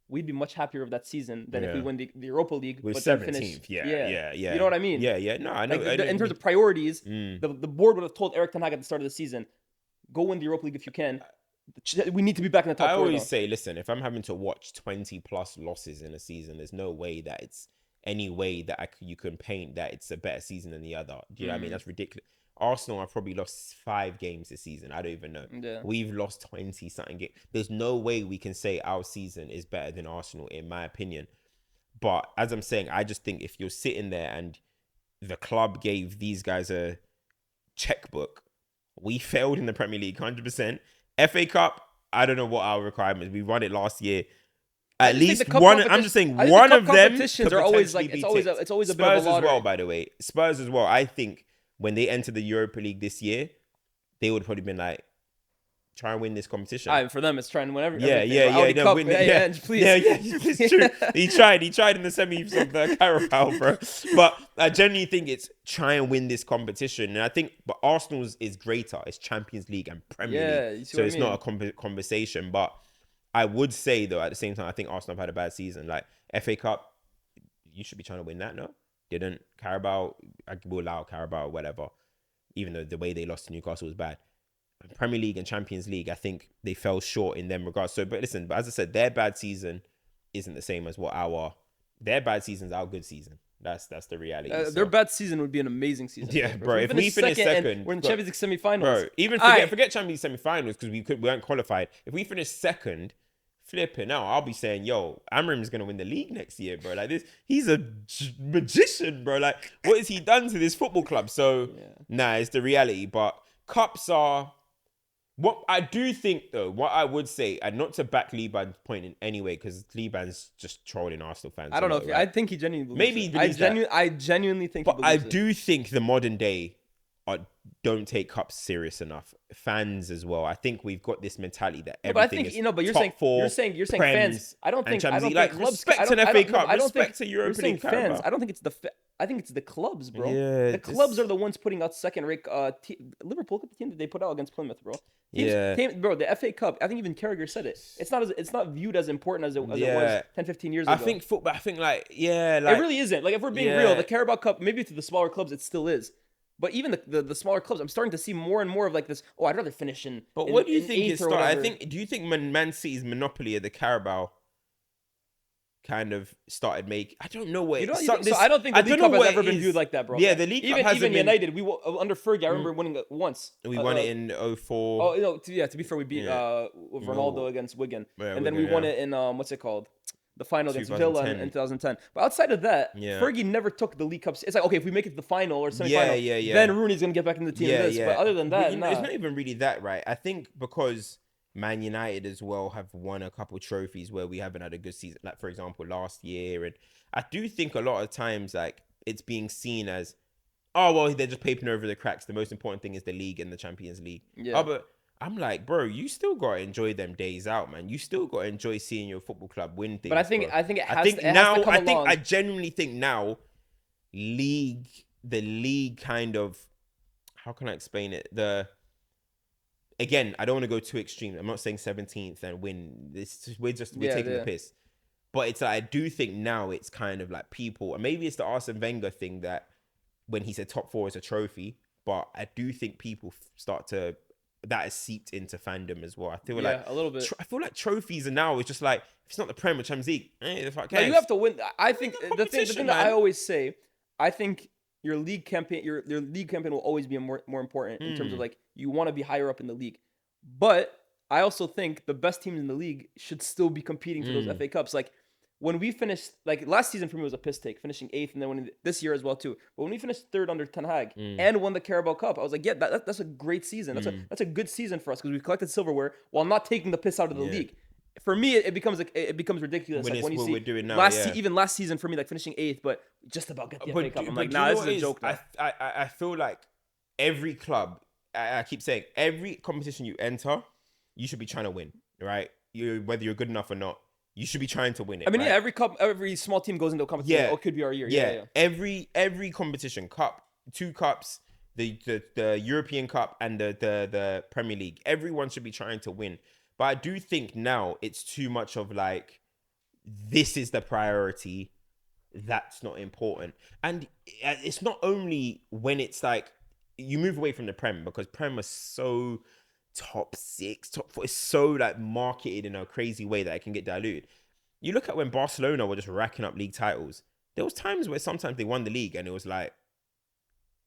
We'd be much happier with that season than if we Yeah. win the Europa League. We're but then 17th. finish, Yeah. You know what I mean? Yeah. No, I know. Like, I know in terms what of priorities, you mean. the board would have told Eric Ten Hag at the start of the season, go win the Europa League if you can. We need to be back in the top I 4. always though. say, listen, if I'm having to watch 20 plus losses in a season, there's no way that it's any way that you can paint that it's a better season than the other. Do you know what I mean? That's ridiculous. Arsenal have probably lost 5 games this season. I don't even know. Yeah. We've lost 20 something games. There's no way we can say our season is better than Arsenal, in my opinion. But as I'm saying, I just think if you're sitting there and the club gave these guys a checkbook, we failed in the Premier League 100%. FA Cup, I don't know what our requirements. We won it last year. At least one. I'm just saying one of them. Competitions are always like it's always a bit of a Spurs as lottery. well. By the way, Spurs as well. I think when they entered the Europa League this year, they would have probably been like, try and win this competition. For them, it's trying to win everything. No, Cup, win, Ange, please. It's true. He tried in the semis of the Carabao, bro. But I genuinely think it's try and win this competition. And I think, but Arsenal's is greater. It's Champions League and Premier League. So it's not a conversation. But I would say, though, at the same time, I think Arsenal have had a bad season. Like, FA Cup, you should be trying to win that, no? Didn't. Carabao, I will allow Carabao or whatever, even though the way they lost to Newcastle was bad. Premier League and Champions League, I think they fell short in them regards. So, but listen, but as I said, their bad season isn't the same as what their bad season's our good season. That's the reality. Their bad season would be an amazing season. Yeah, bro. If we finish second, we're in Champions League semi-finals. Bro, even forget Champions League semi-finals because we weren't qualified. If we finish second, flipping out, I'll be saying, yo, Amorim's gonna win the league next year, bro. Like this, he's a magician, bro. Like, what has he done to this football club? So, nah, it's the reality. But cups are. What I do think, though, what I would say, and not to back Liban's point in any way, because Liban's just trolling Arsenal fans. I don't know if I think he genuinely believes maybe it. he believes that. I genuinely think. But he I believes it. do think the modern day don't take cups serious enough. Fans as well. I think we've got this mentality that everything But I think is but you're top saying four, you're saying Prem, fans. I don't and think Champions League. clubs. Respect an FA Cup. I don't Respect think to Europa you're saying League. fans. Carabao. I don't think it's I think it's the clubs, bro. Yeah, the clubs are the ones putting out second-rate. Liverpool, look at the team that they put out against Plymouth, bro. Bro, the FA Cup. I think even Carragher said it. It's not viewed as important as it was 10, 15 years ago. I think football. I think it really isn't. Like if we're being real, the Carabao Cup, maybe to the smaller clubs, it still is. But even the smaller clubs, I'm starting to see more and more of like this. Oh, I'd rather finish in. But what do you think it it started? Do you think Man City's monopoly of the Carabao kind of started making? I don't know what. I don't think the League Cup has ever been viewed like that, bro. Yeah, the League Cup hasn't even been. United, we under Fergie, I remember winning it once. We won it in 04. Oh no, to be fair, we beat with Ronaldo against Wigan, and then we won it in what's it called? The final against Villa in 2010. But outside of that, Fergie never took the League Cup. It's like, okay, if we make it to the final or semi-final, then Rooney's going to get back in the team. But other than that, it's not even really that, right? I think because Man United as well have won a couple trophies where we haven't had a good season. Like, for example, last year. And I do think a lot of times, like, it's being seen as, oh, well, they're just papering over the cracks. The most important thing is the league and the Champions League. Yeah. Oh, but I'm like, bro, you still got to enjoy them days out, man. You still got to enjoy seeing your football club win things. But I think it has to come along. I genuinely think now, the league kind of, how can I explain it? Again, I don't want to go too extreme. I'm not saying 17th and win. We're taking the piss. But it's like, I do think now it's kind of like people, and maybe it's the Arsene Wenger thing that when he said top 4 is a trophy, but I do think people start to that has seeped into fandom as well. I feel a little bit. I feel like trophies are now, it's just like, if it's not the Prem or Champions League, the fuck No, cares? you have to win. I think the the thing competition, that I man. always say, I think your league campaign will always be more important in terms of like you want to be higher up in the league. But I also think the best teams in the league should still be competing for those FA Cups. Like when we finished, like last season for me was a piss take, finishing 8th, and then this year as well too. But when we finished 3rd under Ten Hag and won the Carabao Cup, I was like, yeah, that's a great season. That's a good season for us because we collected silverware while not taking the piss out of the league. For me, it becomes ridiculous. When like it's when you what see we're doing now, even last season for me, like finishing 8th, but just about get the FA Cup. I'm like, do you nah, know this what is a it joke. Now. I feel like every club, I keep saying, every competition you enter, you should be trying to win, right? Whether you're good enough or not, you should be trying to win it. I mean, right? every small team goes into a competition. Yeah. It could be our year. Yeah. Every competition, cup, 2 cups, the European Cup and the Premier League, everyone should be trying to win. But I do think now it's too much of like, this is the priority, that's not important. And it's not only when it's like, you move away from the Prem, because Prem is so top 6, top 4, it's so like marketed in a crazy way that it can get diluted. You look at when Barcelona were just racking up league titles, there was times where sometimes they won the league and it was like,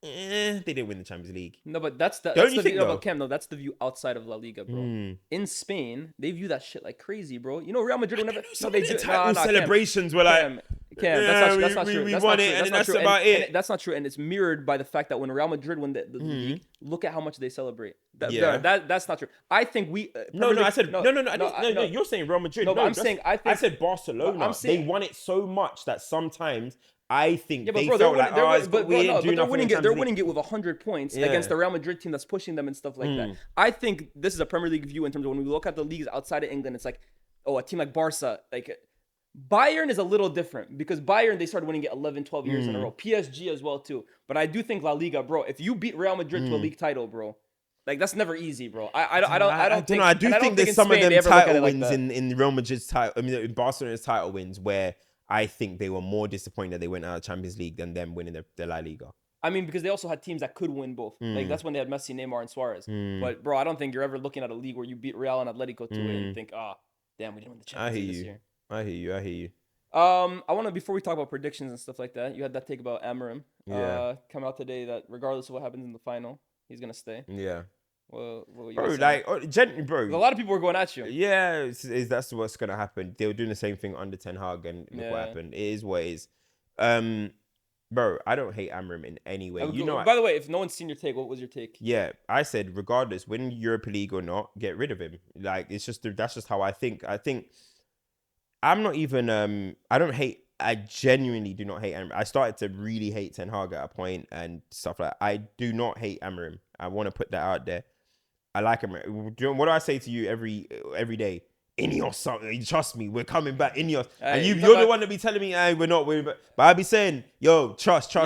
they didn't win the Champions League. No, but that's the view about Cam. No, that's the view outside of La Liga, bro. In Spain, they view that shit like crazy, bro. You know, Real Madrid will never. Celebrations were like, Cam, that's not true. We won it, and that's about it. That's not true, and it's mirrored by the fact that when Real Madrid won the league, look at how much they celebrate. That's not true. I think we. I said no. You're saying Real Madrid. No, but I'm saying I said Barcelona. They won it so much that sometimes I think they bro, felt like, they're winning it with 100 points against the Real Madrid team that's pushing them and stuff like that. I think this is a Premier League view in terms of when we look at the leagues outside of England. It's like, a team like Barca, like Bayern is a little different because Bayern, they started winning it 11, 12 years in a row. PSG as well too. But I do think La Liga, bro, if you beat Real Madrid to a league title, bro, like that's never easy, bro. I do think there's some of them title wins in Real Madrid's title. I mean, in Barcelona's title wins where I think they were more disappointed that they went out of Champions League than them winning the La Liga. I mean, because they also had teams that could win both. Like that's when they had Messi, Neymar, and Suarez. But bro, I don't think you're ever looking at a league where you beat Real and Atletico to win and think, damn, we didn't win the Champions League this year. I hear you. I want to, before we talk about predictions and stuff like that, you had that take about Amorim. Come out today that regardless of what happens in the final, he's gonna stay. Yeah. Well, bro, gently, bro. A lot of people were going at you. Yeah, that's what's gonna happen. They were doing the same thing under Ten Hag, and look what happened. It is what it is. Bro, I don't hate Amorim in any way. By the way, if no one's seen your take, what was your take? Yeah, I said regardless, win Europa League or not, get rid of him. Like that's just how I think. I think I'm not even. I genuinely do not hate Amorim. I started to really hate Ten Hag at a point and stuff like that. I do not hate Amorim. I want to put that out there. I like Amorim. What do I say to you every day? Ineos, trust me, we're coming back. Ineos, and you're the one to be telling me, "Hey, we're not." But I be saying, "Yo, trust." You're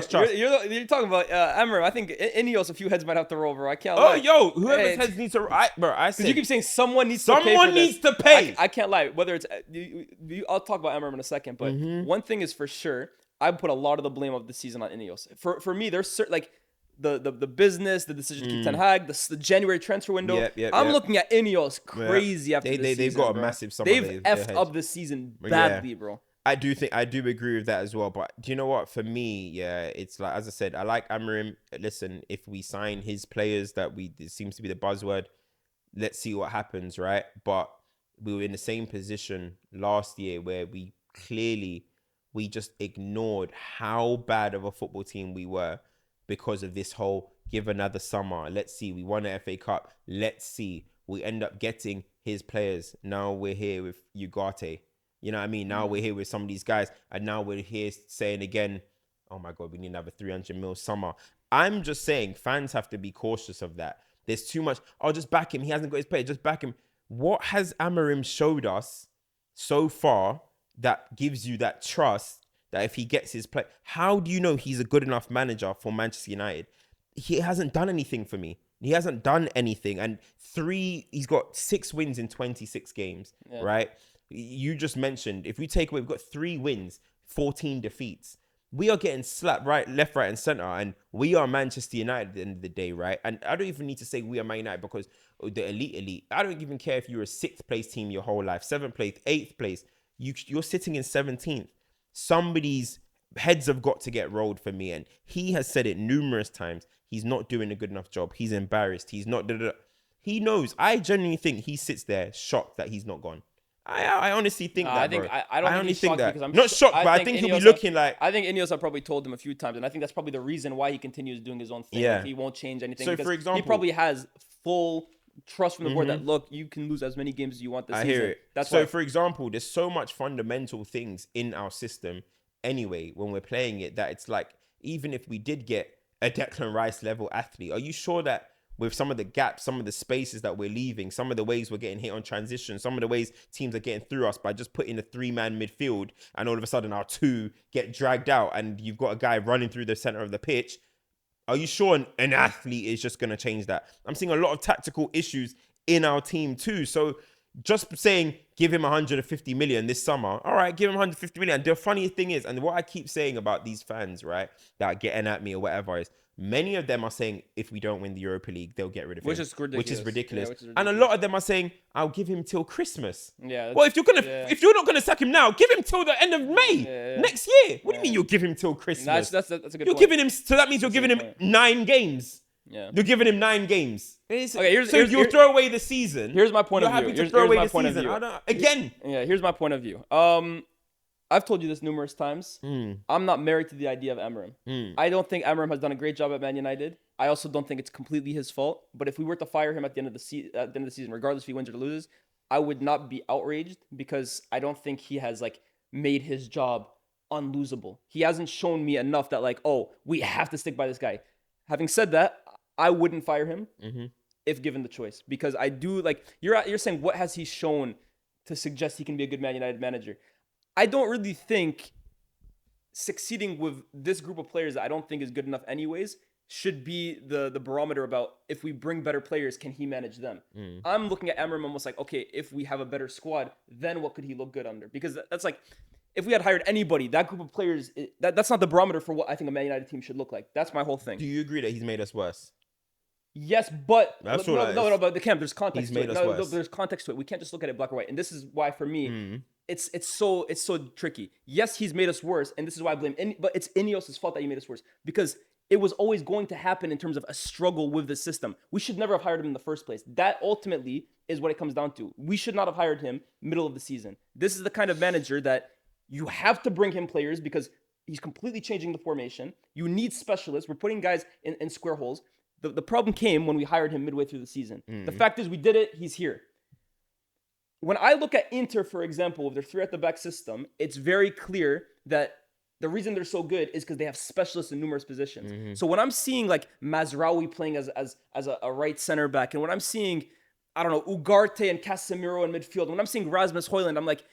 talking about Amorim. I think Ineos, a few heads might have to roll over. I can't. Whoever's heads needs to. Bro, I said you keep saying someone needs to pay. I can't lie. Whether it's, I'll talk about Amorim in a second. But one thing is for sure, I put a lot of the blame of the season on Ineos. For me, there's certain like. The business, the decision to keep Ten Hag, the January transfer window. I'm looking at Ineos crazy after this season. They've got a massive summer. They've effed up this season badly, bro. I do agree with that as well. But do you know what? For me, it's like, as I said, I like Amorim. Listen, if we sign his players, it seems to be the buzzword. Let's see what happens, right? But we were in the same position last year where we just ignored how bad of a football team we were. Because of this whole give another summer. Let's see. We won an FA Cup. Let's see. We end up getting his players. Now we're here with Ugarte. You know what I mean? Now we're here with some of these guys. And now we're here saying again, oh my God, we need another 300 mil summer. I'm just saying fans have to be cautious of that. There's too much. Oh, just back him. He hasn't got his player. Just back him. What has Amorim showed us so far that gives you that trust that if he gets his play, how do you know he's a good enough manager for Manchester United? He hasn't done anything for me. He hasn't done anything. And he's got 6 wins in 26 games, right? You just mentioned, if we take away, we've got 3 wins, 14 defeats. We are getting slapped left, right, and center. And we are Manchester United at the end of the day, right? And I don't even need to say we are Man United because or the elite. I don't even care if you're a 6th place team your whole life, 7th place, 8th place. You're sitting in 17th. Somebody's heads have got to get rolled for me. And he has said it numerous times. He's not doing a good enough job. He's embarrassed. He's not. He knows. I genuinely think he sits there shocked that he's not gone. I honestly think that. I think bro. I don't think he's shocked that. because I'm not shocked, but I think he'll be looking like. I think Ineos have probably told him a few times, and I think that's probably the reason why he continues doing his own thing. Yeah. Like, he won't change anything. So, because for example, he probably has full trust from the board that look, you can lose as many games as you want this season. I hear it. That's so. For example, there's so much fundamental things in our system anyway when we're playing it that it's like, even if we did get a Declan Rice level athlete, are you sure that with some of the gaps, some of the spaces that we're leaving, some of the ways we're getting hit on transition, some of the ways teams are getting through us by just putting a 3-man midfield, and all of a sudden our 2 get dragged out and you've got a guy running through the center of the pitch? Are you sure an athlete is just going to change that? I'm seeing a lot of tactical issues in our team too. So just saying, give him 150 million this summer. All right, give him 150 million. The funny thing is, and what I keep saying about these fans, right, that are getting at me or whatever is, many of them are saying if we don't win the Europa League, they'll get rid of him. Which is ridiculous. Yeah, And a lot of them are saying, I'll give him till Christmas. Yeah. Well, if you're not gonna sack him now, give him till the end of May next year. What do you mean you'll give him till Christmas? That's a good You're point. giving him, so that means you're giving him 9 games. Yeah. You're giving him 9 games. Okay, so you'll throw away the season. Here's my point of view. You're happy to throw away the season. Again. Yeah, here's my point of view. I've told you this numerous times. I'm not married to the idea of Amorim. I don't think Amorim has done a great job at Man United. I also don't think it's completely his fault. But if we were to fire him at the end of the season, regardless if he wins or loses, I would not be outraged because I don't think he has made his job unlosable. He hasn't shown me enough that we have to stick by this guy. Having said that, I wouldn't fire him if given the choice, because I do you're saying what has he shown to suggest he can be a good Man United manager. I don't really think succeeding with this group of players that I don't think is good enough anyways should be the barometer about if we bring better players, can he manage them? I'm looking at Amorim almost like, okay, if we have a better squad, then what could he look good under? Because that's if we had hired anybody, that group of players, that's not the barometer for what I think a Man United team should look like. That's my whole thing. Do you agree that he's made us worse? Yes, but but the camp, there's context to it. There's context to it. We can't just look at it black or white. And this is why, for me, it's so tricky. Yes, he's made us worse, and this is why I blame. But it's Ineos' fault that he made us worse, because it was always going to happen in terms of a struggle with the system. We should never have hired him in the first place. That ultimately is what it comes down to. We should not have hired him middle of the season. This is the kind of manager that you have to bring him players because he's completely changing the formation. You need specialists. We're putting guys in square holes. The problem came when we hired him midway through the season. The fact is we did it. He's here. When I look at Inter, for example, with their 3 at the back system, it's very clear that the reason they're so good is because they have specialists in numerous positions. So when I'm seeing Mazraoui playing as a right center back, and when I'm seeing, I don't know, Ugarte and Casemiro in midfield, when I'm seeing Rasmus Højlund, I'm like,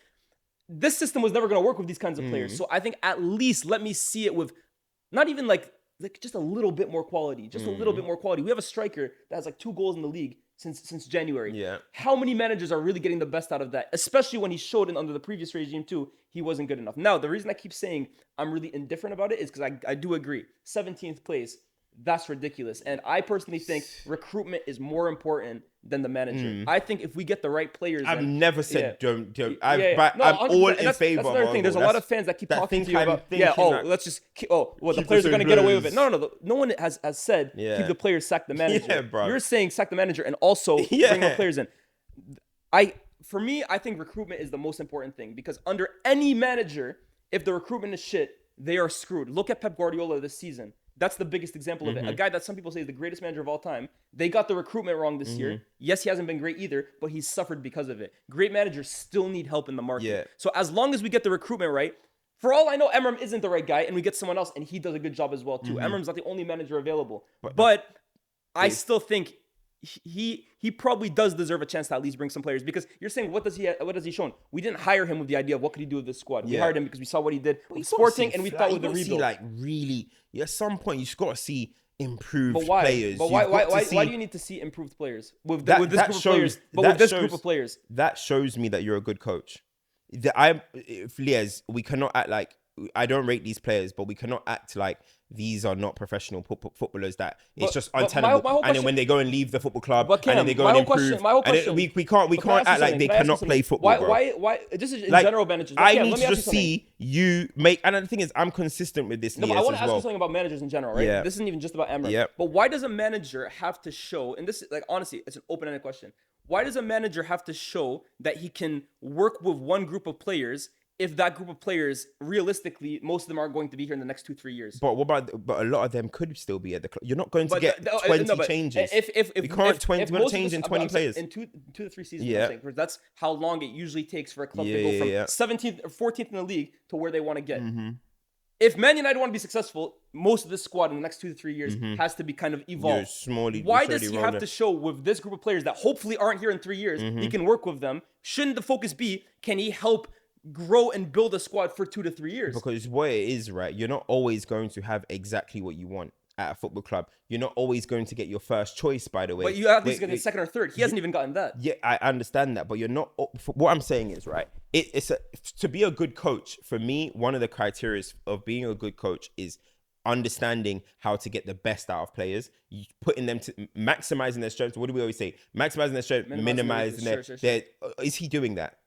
this system was never going to work with these kinds of players. So I think at least let me see it with not even just a little bit more quality. Just a little bit more quality. We have a striker that has 2 goals in the league since January. Yeah. How many managers are really getting the best out of that? Especially when he showed under the previous regime too, he wasn't good enough. Now, the reason I keep saying I'm really indifferent about it is because I do agree. 17th place, that's ridiculous. And I personally think recruitment is more important than the manager. I think if we get the right players... I've never said don't. I'm all in favor. That's another thing. There's a lot of fans that keep talking to you about... the players are going to get away with it. No one has said keep the players, sack the manager. Yeah, bro. You're saying sack the manager and also bring more players in. For me, I think recruitment is the most important thing because under any manager, if the recruitment is shit, they are screwed. Look at Pep Guardiola this season. That's the biggest example of it. A guy that some people say is the greatest manager of all time. They got the recruitment wrong this year. Yes, he hasn't been great either, but he's suffered because of it. Great managers still need help in the market. Yeah. So as long as we get the recruitment right, for all I know, Amorim isn't the right guy, and we get someone else, and he does a good job as well too. Amorim's not the only manager available, but I still think he probably does deserve a chance to at least bring some players because you're saying what has he shown? We didn't hire him with the idea of what could he do with this squad. We hired him because we saw what he did with Sporting and we thought with the rebuild. At some point you just got to see improved players. But why do you need to see improved players with this group of players? That shows me that you're a good coach. Lyes, we cannot act like I don't rate these players, but we cannot act like these are not professional footballers. That it's But- just but my untenable. whole And then question- when they go and leave the football club, But and then Cam, they go my and whole improve, question- my whole and then question- we can't Can I ask act you like something? they Can I ask you cannot play something? football, bro. Why? This is in Like, general managers. I Cam, need let me to ask you just something. see you make. And the thing is, I'm consistent with this. No, but Lyes I want as to ask well. you something about managers in general, right? Yeah. This isn't even just about Emirates. Yep. But why does a manager have to show, and this is like honestly, it's an open-ended question. Why does a manager have to show that he can work with one group of players if that group of players, realistically, most of them aren't going to be here in the next 2-3 years? But what about? But a lot of them could still be at the club. You're not going to But get no, 20 but changes. If You can't if 20 if you're gonna most of change this- in 20 I'm saying players. in two to three seasons, Yeah. I'm saying, because that's how long it usually takes for a club Yeah, to go from yeah. 17th or 14th in the league to where they want to get. Mm-hmm. If Man United want to be successful, most of this squad in the next 2 to 3 years has to be kind of evolved. Why does he have to show with this group of players that hopefully aren't here in 3 years, he can work with them? Shouldn't the focus be, can he help grow and build a squad for 2 to 3 years? Because what it is, right? You're not always going to have exactly what you want at a football club. You're not always going to get your first choice, by the way. But you at least get second or third. He hasn't even gotten that. Yeah, I understand that, but you're not. What I'm saying is, right? To be a good coach. For me, one of the criteria of being a good coach is understanding how to get the best out of players, putting them to maximizing their strengths. What do we always say? Maximizing their strength, minimizing their. Sure. Is he doing that?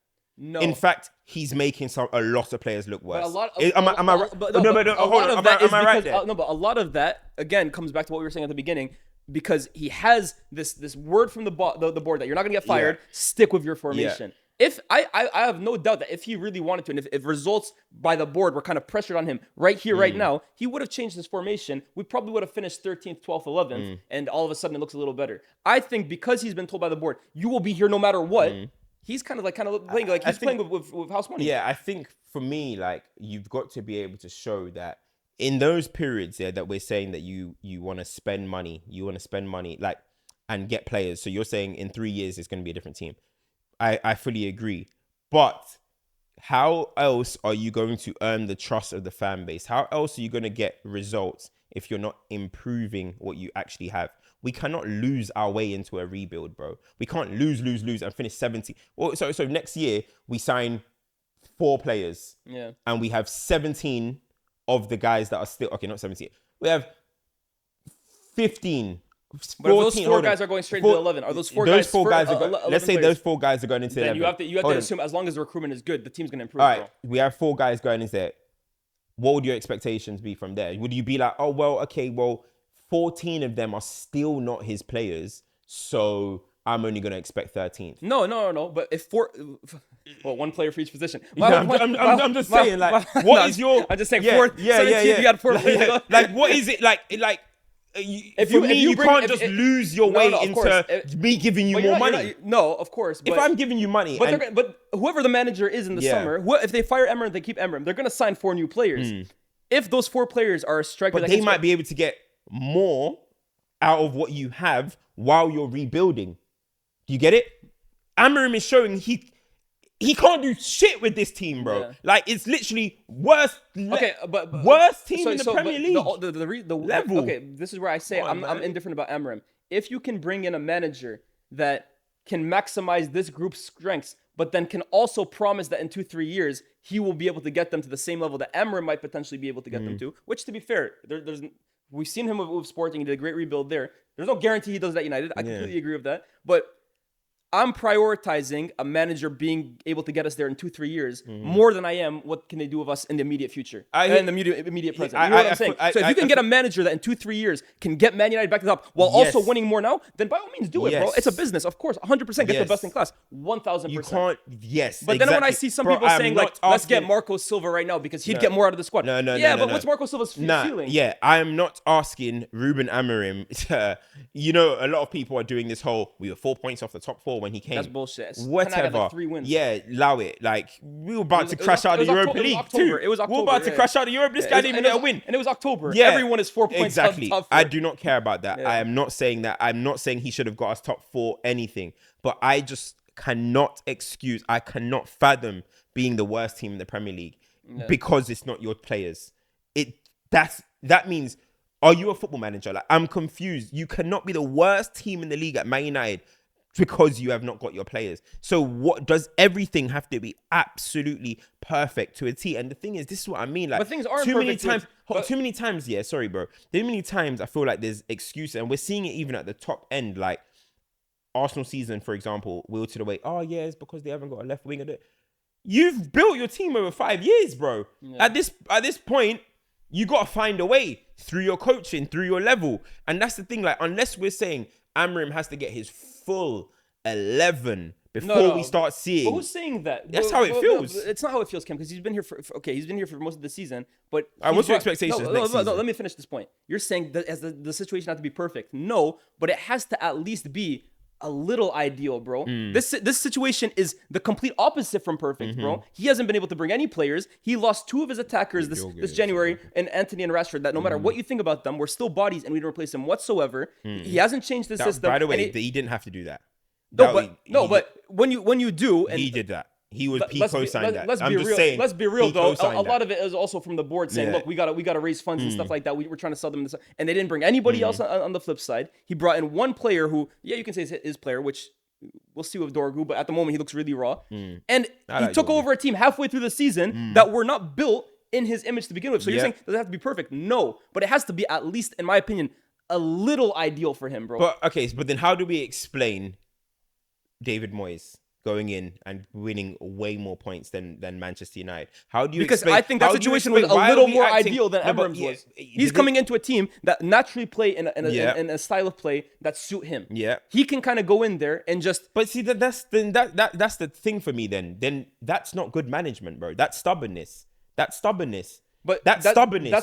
No. In fact, he's making a lot of players look worse. But a lot. Am I right? But No, but a hold lot on. of that is Am I right because there? no, but a lot of that again comes back to what we were saying at the beginning, because he has this word from the board that you're not gonna get fired. Stick with your formation. If I have no doubt that if he really wanted to, and if results by the board were kind of pressured on him right here, right now, he would have changed his formation. We probably would have finished 13th, 12th, 11th, and all of a sudden it looks a little better. I think because he's been told by the board, you will be here no matter what. He's kind of playing like he's playing with house money. Yeah, I think for me, like, you've got to be able to show that in those periods that we're saying that you want to spend money, like, and get players. So you're saying in 3 years it's going to be a different team. I fully agree. But how else are you going to earn the trust of the fan base? How else are you going to get results if you're not improving what you actually have? We cannot lose our way into a rebuild, bro. We can't lose and finish 70. Well, so next year we sign 4 players. Yeah. And we have 17 of the guys that are still... Okay, not 17. We have 15... But if those 4 guys are going straight to the 11, are those 4 guys? Those 4 guys are let's say those 4 guys are going into the 11. You have to assume as long as the recruitment is good, the team's going to improve. All right, bro. we have 4 guys going into there. What would your expectations be from there? Would you be like, oh, well, okay, well, 14 of them are still not his players, so I'm only going to expect 13th? No. But if 4... Well, 1 player for each position. I'm just saying, like, what is your... I'm just saying, Yeah, 4, yeah, 17, yeah. you got 4 players. Like, what is it like? If for you- me, if you you bring- can't if- just if- lose your way of course. into me giving you But more you're not- money. no, of course. But, If I'm giving you money, but, and but whoever the manager is in the Yeah. summer, if they fire Emmer and they keep Emmer, they're going to sign 4 new players. If those 4 players are a striker, but that they can might score- be able to get more out of what you have while you're rebuilding. Do you get it? Amarim is showing he can't do shit with this team, bro. Yeah. Like, it's literally worst but worst team in the Premier League. The level. Okay, this is where I say Come on, I'm man. indifferent about Amarim. If you can bring in a manager that can maximize this group's strengths, but then can also promise that in 2-3 years he will be able to get them to the same level that Amarim might potentially be able to get them to. Which, to be fair, we've seen him with Sporting. He did a great rebuild there. There's no guarantee he does that at United. I completely agree with that. But I'm prioritizing a manager being able to get us there in 2-3 years more than I am what can they do with us in the immediate future in the immediate present. You know what I'm saying? So if you can get a manager that in 2-3 years can get Man United back to the top while also winning more now, then by all means do it, bro. Yes. It's a business, of course. 100% get the Yes. best in class, 1,000%. You can't. Yes, But then when I exactly. see some Bro, people I'm saying not like, let's get asking- Marco Silva right now because he'd get more out of the squad. No, Yeah, no, but no. what's Marco Silva's feeling? Yeah, I am not asking Ruben Amorim. You know, a lot of people are doing this whole, we were 4 points off the top 4 when he came. That's bullshit. Ten Hag Whatever. had, like, 3 wins. Yeah, allow it. Like, we were about to It was crash out October- the Europa it was League October. too. It was We October, were about to yeah. crash out the Europa. This guy didn't even get a win. And it was October. Yeah, Everyone is 4 points exactly. top 4. I do not care about that. Yeah. I am not saying that. I'm not saying he should have got us top 4 anything. But I just cannot fathom being the worst team in the Premier League because it's not your players. That means, are you a football manager? Like, I'm confused. You cannot be the worst team in the league at Man United, because you have not got your players. So what does everything have to be absolutely perfect to a T? And the thing is, this is what I mean. Like, But things aren't too many perfect, times. Too many times. Yeah, sorry, bro. Too many times I feel like there's excuses, and we're seeing it even at the top end. Like Arsenal season, for example, wilted away. Oh yeah, it's because they haven't got a left winger. You've built your team over 5 years, bro. Yeah. At this point, you got to find a way through your coaching, through your level. And that's the thing, like, unless we're saying Amorim has to get his full 11 before we start seeing. But who's saying that? That's how it feels. It's not how it feels, Cam, because he's been here for he's been here for most of the season. But what's your expectations next season? No, let me finish this point. You're saying that as the situation has to be perfect. No, but it has to at least be a little ideal, bro. This situation is the complete opposite from perfect, bro. He hasn't been able to bring any players. He lost 2 of his attackers this January, and Anthony and Rashford, that no matter what you think about them, we're still bodies and we didn't replace him whatsoever. He hasn't changed the system. By the way, he didn't have to do that. But when you do, and he did that. He co-signed that. Let's be real though. A lot of it is also from the board saying, look, we gotta raise funds and stuff like that. We're trying to sell them this, and they didn't bring anybody else on the flip side. He brought in one player who, you can say is his player, which we'll see with Dorgu, but at the moment he looks really raw. And he took over a team halfway through the season that were not built in his image to begin with. So you're saying, does it have to be perfect? No, but it has to be, at least in my opinion, a little ideal for him, bro. But then how do we explain David Moyes going in and winning way more points than Manchester United? How do you explain? I think that situation was a little more ideal than Abraham's was. He's coming into a team that naturally play in a style of play that suit him. Yeah, he can kind of go in there and just. But see, that's the thing for me. Then that's not good management, bro. That's stubbornness. But that's stubbornness.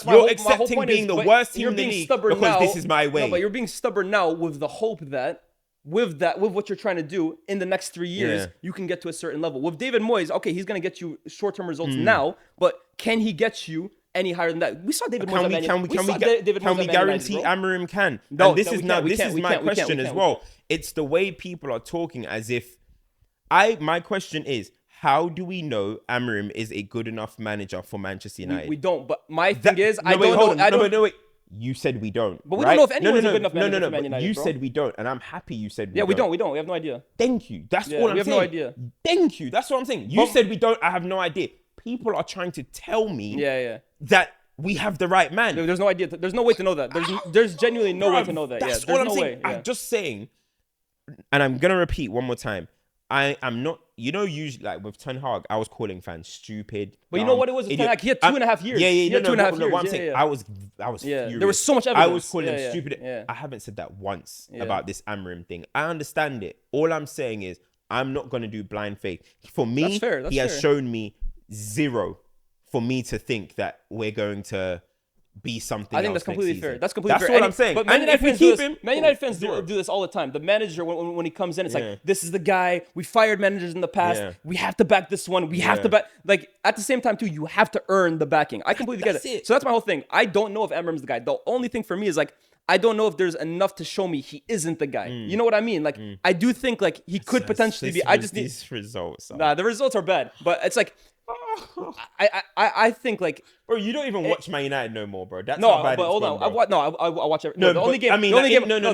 You're accepting being the worst team in the league because this is my way. No, but you're being stubborn now with the hope that. With what you're trying to do in the next 3 years, you can get to a certain level. With David Moyes, okay, he's going to get you short-term results now, but can he get you any higher than that? We saw David Moyes. Can we guarantee Amorim can? No, and this is my question as well. It's the way people are talking as if my question is, how do we know Amorim is a good enough manager for Manchester United? We don't. But my thing is, I don't know. Wait. You said we don't. But we don't know if anyone's a good enough manager for Man United, you said we don't, and I'm happy you said we don't. We don't. We have no idea. Thank you. That's all I'm saying. We have no idea. Thank you. That's what I'm saying. You said we don't. I have no idea. People are trying to tell me that we have the right man. There's no idea. There's no way to know that. There's genuinely no way to know that. That's all I'm saying. I'm just saying, and I'm going to repeat one more time. I am not, usually like with Ten Hag, I was calling fans stupid. But you know what it was with Ten Hag? He had 2.5 years. What I'm saying, I was furious. There was so much evidence. I was calling him stupid. I haven't said that once about this Amorim thing. I understand it. All I'm saying is I'm not going to do blind faith. For me, he has shown me zero for me to think that we're going to be something. I think that's completely fair. That's completely fair. That's what I'm saying. But Man United fans do this all the time. The manager, when he comes in, it's like, this is the guy. We fired managers in the past. We have to back this one. We have to back. Like, at the same time, too, you have to earn the backing. I completely get it. So that's my whole thing. I don't know if Amorim's the guy. The only thing for me is, like, I don't know if there's enough to show me he isn't the guy. You know what I mean? Like, I do think, like, he could potentially be. I just need these results. Nah, the results are bad. But it's like, I think, like, bro, you don't even watch Man United no more, bro. That's how bad but hold on. I watch every. No, the only game. The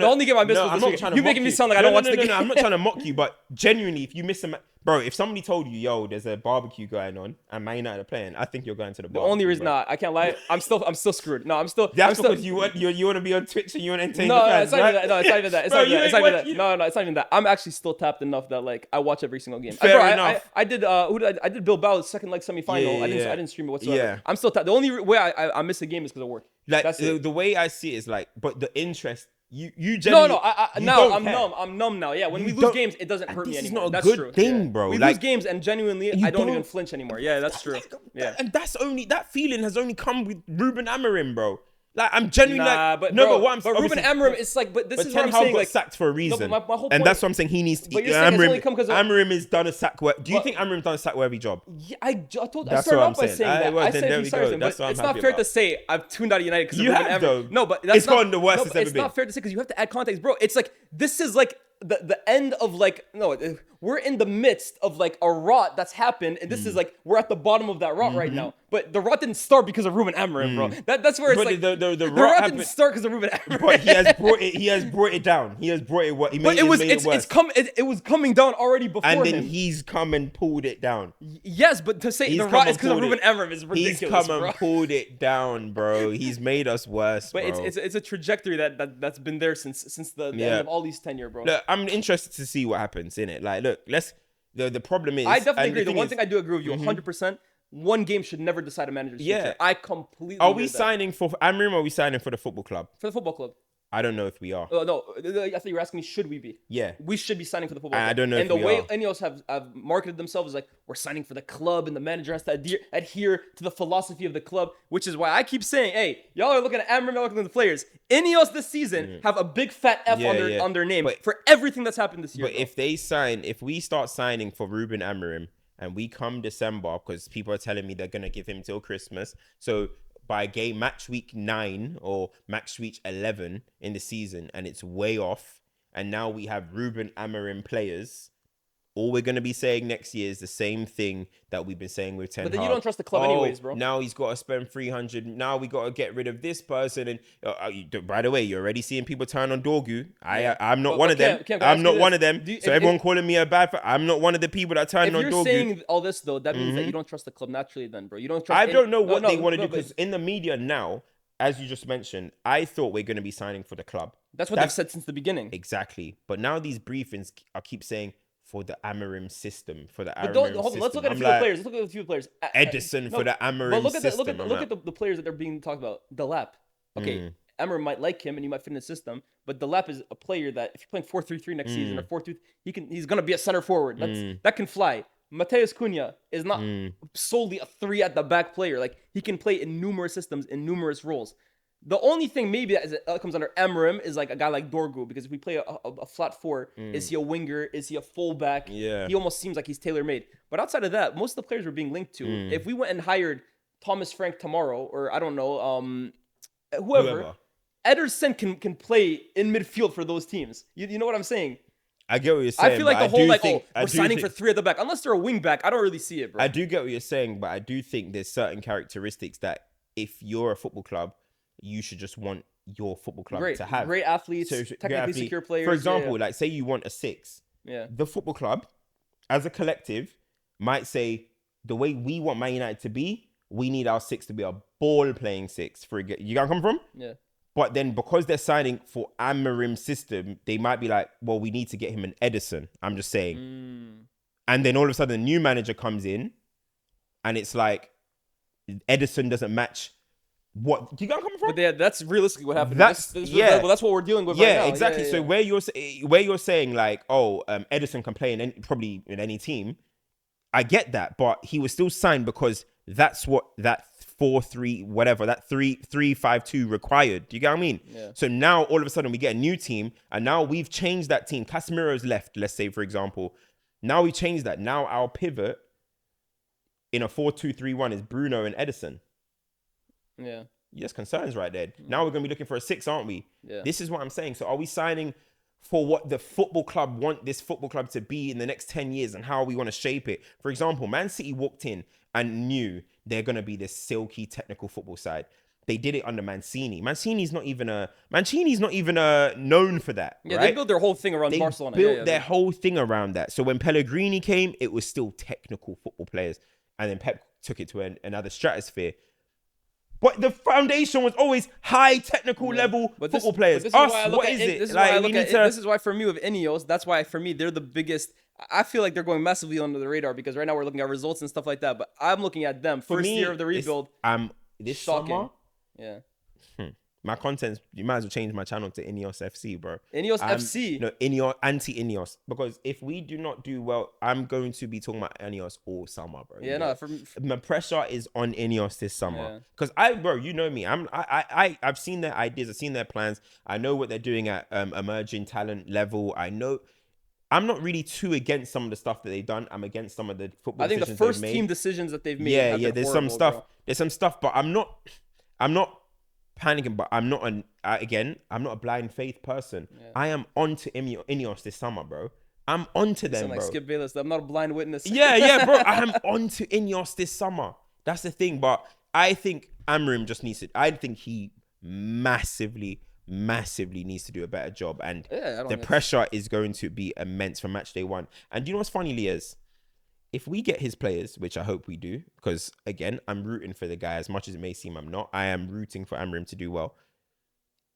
only game I missed was this week. You're making me sound like I don't watch the game. No, I'm not trying to mock you, but genuinely, if you miss a bro, if somebody told you, yo, there's a barbecue going on and Man United are playing, I think you're going to the barbecue. The only reason, I can't lie, I'm still screwed. No, I'm still. That's because you want to be on Twitch and you want to entertain the fans. No, it's not even that. It's not even that. I'm actually still tapped enough that, like, I watch every single game. Fair enough. I did Bilbao's second leg semifinal. I didn't stream it whatsoever. Yeah. I'm still tapped. The only way I miss a game is because of work. Like, the way I see it is like, but the interest. You generally I'm numb now. Yeah, when we lose games, it doesn't hurt me anymore. That's not a good thing, bro. We lose games and genuinely, I don't even flinch anymore. Yeah, that's true. Yeah, and that feeling has only come with Ruben Amorim, bro. Like, I'm genuinely but Ruben Amorim is like, but this is what I'm saying. Like, sacked for a reason, my whole point, and that's what I'm saying. He needs to. Amorim has done a sack. Do you think Amorim's done a sack-worthy job? Yeah, I started off by saying that. I said he started him, but it's not fair to say I've tuned out of United because you have though. No, but it's gone the worst it's ever been. It's not fair to say because you have to add context, bro. It's like this is like the end of, like, we're in the midst of like a rot that's happened, and this is like we're at the bottom of that rot right now. But the rot didn't start because of Ruben Amorim, bro. That's where it's But like the rot happened, didn't start because of Ruben Amorim. but he has brought it down. He has brought it what he made. But it was made it worse. it was coming down already before And then him. he's come and pulled it down. Yes, but to say He's the come rot and is because of pulled Ruben it. Amorim is ridiculous, He's come bro. and pulled it down, bro. He's made us worse, But bro. it's a trajectory that's been there since the end of all these tenure, bro. Look, I'm interested to see what happens in it. Like, look, the problem is, I definitely and agree. The one is- thing I do agree with you 100%. One game should never decide a manager's Yeah. future. I completely Are agree we with that. signing for Amorim or are we signing for the football club? For the football club? I don't know if we are. No, I thought you were asking me, should we be? Yeah. We should be signing for the football club. I don't know And if the we way are. Ineos have marketed themselves is like, we're signing for the club and the manager has to adhere to the philosophy of the club, which is why I keep saying, hey, y'all are looking at Amorim, y'all are looking at the players. Ineos this season have a big fat F on their name for everything that's happened this year. But if we start signing for Ruben Amorim and we come December, because people are telling me they're going to give him till Christmas. So by match week 9 or match week 11 in the season, and it's way off, and now we have Ruben Amorim players, all we're going to be saying next year is the same thing that we've been saying with Ten Hag. But then you don't trust the club anyways, bro. Now he's got to spend 300. Now we got to get rid of this person. And by the way, you're already seeing people turn on Dorgu. I'm not one of them. Cam, can I I'm ask not you one this? of them. Do you- So if- everyone calling me a bad. I'm not one of the people that turn If on you're Dorgu. saying all this, though, that means that you don't trust the club naturally then, bro. You don't trust... I don't know what they want to do but because in the media now, as you just mentioned, I thought we're going to be signing for the club. That's what they've said since the beginning. Exactly. But now these briefings, I keep saying for the Amorim system, for the But Amorim hold on, system. let's look at a I'm few like, players. Let's look at a few players. Edison for the Amorim But system. look at the players that they're being talked about. Delap. Okay, Amorim might like him and he might fit in the system, but Delap is a player that if you're playing 4-3-3 next season or 4-2, he's gonna be a center forward. That can fly. Mateus Cunha is not solely a 3 at the back player. Like he can play in numerous systems in numerous roles. The only thing maybe that comes under Amorim is like a guy like Dorgu, because if we play a flat 4, is he a winger? Is he a fullback? Yeah. He almost seems like he's tailor-made. But outside of that, most of the players we're being linked to, if we went and hired Thomas Frank tomorrow, or I don't know, whoever. Ederson can play in midfield for those teams. You know what I'm saying? I get what you're saying. I feel like but the whole think- I we're do signing think- for 3 at the back. Unless they're a wing back, I don't really see it, bro. I do get what you're saying, but I do think there's certain characteristics that if you're a football club, you should just want your football club to have. Great athletes, So, technically athlete. secure players. For example, like say you want a 6. Yeah. The football club, as a collective, might say the way we want Man United to be, we need our 6 to be a ball-playing 6. You got come from? Yeah. But then because they're signing for Amorim's system, they might be like, well, we need to get him an Edison. I'm just saying. And then all of a sudden, a new manager comes in, and it's like Edison doesn't match. What do you got coming from? But that's realistically what happened. That's that's what we're dealing with right now. Exactly. Yeah, So where you're saying like, oh, Edison can play probably in any team, I get that, but he was still signed because that's what that 4-3 whatever that 3-5-2 required. Do you get what I mean? Yeah. So now all of a sudden we get a new team, and now we've changed that team. Casemiro's left. Let's say for example, now we changed that. Now our pivot in a 4-2-3-1 is Bruno and Edison. Yeah. Yes, concerns right there. Now we're going to be looking for a 6, aren't we? Yeah. This is what I'm saying. So are we signing for what the football club want this football club to be in the next 10 years and how we want to shape it? For example, Man City walked in and knew they're going to be this silky technical football side. They did it under Mancini. Mancini's not even known for that. Yeah, right? they built their whole thing around They Barcelona. built their whole thing around that. So when Pellegrini came, it was still technical football players. And then Pep took it to another stratosphere. But the foundation was always high technical level football players. This Is why for me with Ineos, that's why for me they're the biggest. I feel like they're going massively under the radar because right now we're looking at results and stuff like that. But I'm looking at them first year of the rebuild. This shocking. summer, Yeah. my content's, you might as well change my channel to Ineos FC, bro. Ineos FC? No, Ineos, anti-Ineos. Because if we do not do well, I'm going to be talking about Ineos all summer, bro. Yeah, no. My pressure is on Ineos this summer. Yeah. Because bro, you know me. I've seen their ideas. I've seen their plans. I know what they're doing at emerging talent level. I know. I'm not really too against some of the stuff that they've done. I'm against some of the football decisions they've made. I think the first team decisions that they've made. Yeah. There's some stuff. Bro. There's some stuff, but I'm not panicking, but I'm not a blind faith person. Yeah. I am on to Ineos this summer, bro. I'm onto You them, sound like bro. Skip Bayless. I'm not a blind witness. Yeah, bro. I'm onto Ineos this summer. That's the thing. But I think Amrim just needs to. I think he massively needs to do a better job. And Yeah, I don't the think pressure is going to be immense for match day 1. And do you know what's funny, Lyes? If we get his players, which I hope we do, because again, I'm rooting for the guy as much as it may seem I'm not. I am rooting for Amrim to do well.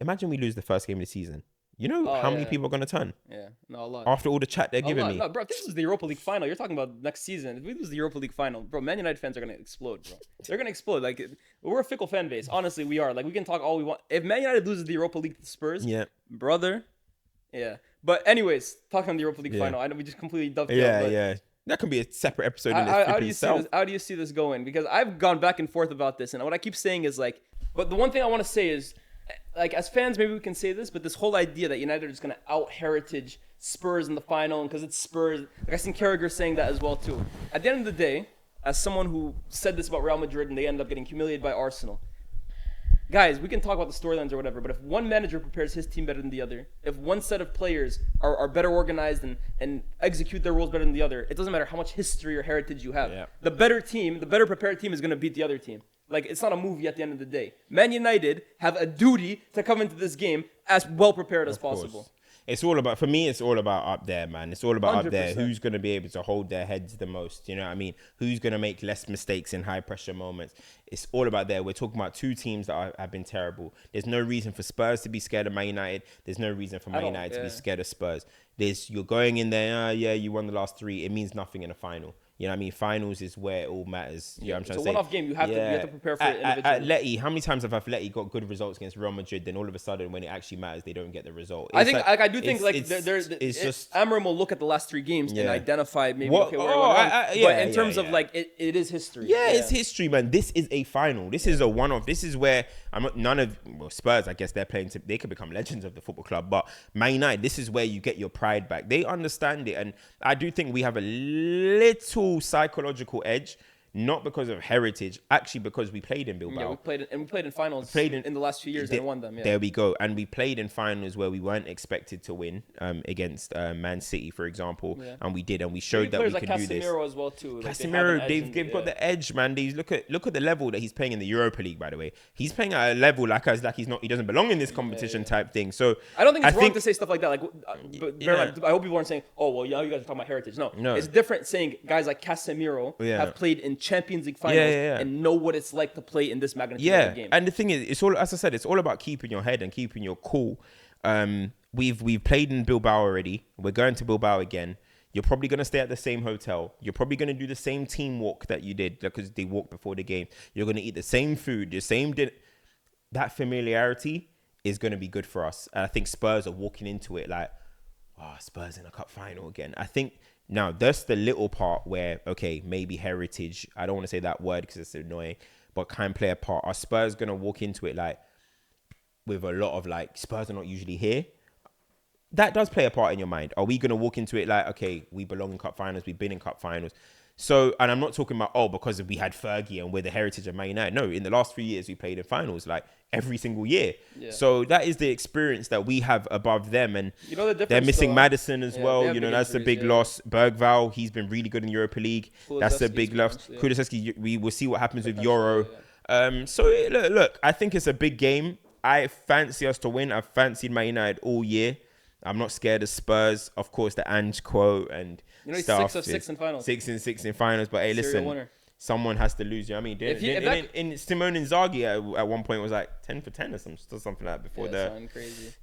Imagine we lose the first game of the season. You know how many people are going to turn? Yeah, no, a lot. After all the chat they're giving me. No, bro, if this is the Europa League final, you're talking about next season. If we lose the Europa League final, bro, Man United fans are going to explode, bro. They're going to explode. Like, we're a fickle fan base. Honestly, we are. Like, we can talk all we want. If Man United loses the Europa League to the Spurs, brother, yeah. But anyways, talking on the Europa League final, I know we just completely dovetailed. Yeah. That can be a separate episode in how do you itself. see this? How do you see this going? Because I've gone back and forth about this, and what I keep saying is like, but the one thing I want to say is, like, as fans, maybe we can say this, but this whole idea that United is going to out heritage Spurs in the final, and because it's Spurs, like I seen Carragher saying that as well too. At the end of the day, as someone who said this about Real Madrid and they ended up getting humiliated by Arsenal, guys, we can talk about the storylines or whatever, but if one manager prepares his team better than the other, if one set of players are better organized and execute their roles better than the other, it doesn't matter how much history or heritage you have. Yeah. The better team, the better prepared team is going to beat the other team. Like, it's not a movie at the end of the day. Man United have a duty to come into this game as well prepared as possible. It's all about, for me, it's all about up there, man. It's all about 100%. Up there. Who's going to be able to hold their heads the most? You know what I mean? Who's going to make less mistakes in high pressure moments? It's all about there. We're talking about two teams that have been terrible. There's no reason for Spurs to be scared of Man United. There's no reason for Man United to be scared of Spurs. You're going in there, you won the last 3. It means nothing in a final. You know what I mean? Finals is where it all matters. You know what I'm trying to say? It's a one-off game. You have to prepare for it individually. Atleti, how many times have Atleti got good results against Real Madrid? Then all of a sudden, when it actually matters, they don't get the result. I think Amram will look at the last 3 games and identify maybe where we're wrong. But in terms of like it is history. Yeah, it's history, man. This is a final. This is a one-off. This is where Spurs. I guess they're playing. They could become legends of the football club. But Man United, this is where you get your pride back. They understand it, and I do think we have a little psychological edge, not because of heritage, actually because we played in Bilbao. Yeah, we played in finals in the last few years and won them. Yeah. There we go. And we played in finals where we weren't expected to win against Man City, for example, and we did, and we showed that we could do this. Casemiro as well too. Casemiro, they've got the edge, man. Look at the level that he's playing in the Europa League. By the way, he's playing at a level like he doesn't belong in this competition type thing. So I don't think it's wrong to say stuff like that. Like, I hope people aren't saying, "Oh, well, you guys are talking about heritage." No, it's different saying guys like Casemiro have played in Champions League finals and know what it's like to play in this magnitude of game. And the thing is, it's all, as I said, it's all about keeping your head and keeping your cool. We've played in Bilbao already. We're going to Bilbao again. You're probably going to stay at the same hotel. You're probably going to do the same team walk that you did because they walked before the game. You're going to eat the same food, the same dinner. That familiarity is going to be good for us. And I think Spurs are walking into it like, Spurs in a cup final again. I think now that's the little part where, okay, maybe heritage, I don't want to say that word because it's annoying, but can play a part. Are Spurs going to walk into it like with a lot of like, Spurs are not usually here? That does play a part in your mind. Are we going to walk into it like, okay, we belong in cup finals, we've been in cup finals. So, and I'm not talking about, because we had Fergie and we're the heritage of Man United. No, in the last 3 years, we played in finals like every single year. Yeah. So that is the experience that we have above them. And you know they're missing Madison as well. You know, that's a big loss. Bergvall, he's been really good in Europa League. That's a big loss. Kulusevski, we will see what happens with Euro. So look, I think it's a big game. I fancy us to win. I've fancied Man United all year. I'm not scared of Spurs. Of course, the Ange quote and he's stuff. 6 of 6 in finals. 6 and 6 in finals. But hey, listen, someone has to lose. You know what I mean? In Simone Inzaghi at one point was like 10 for 10 or something like that before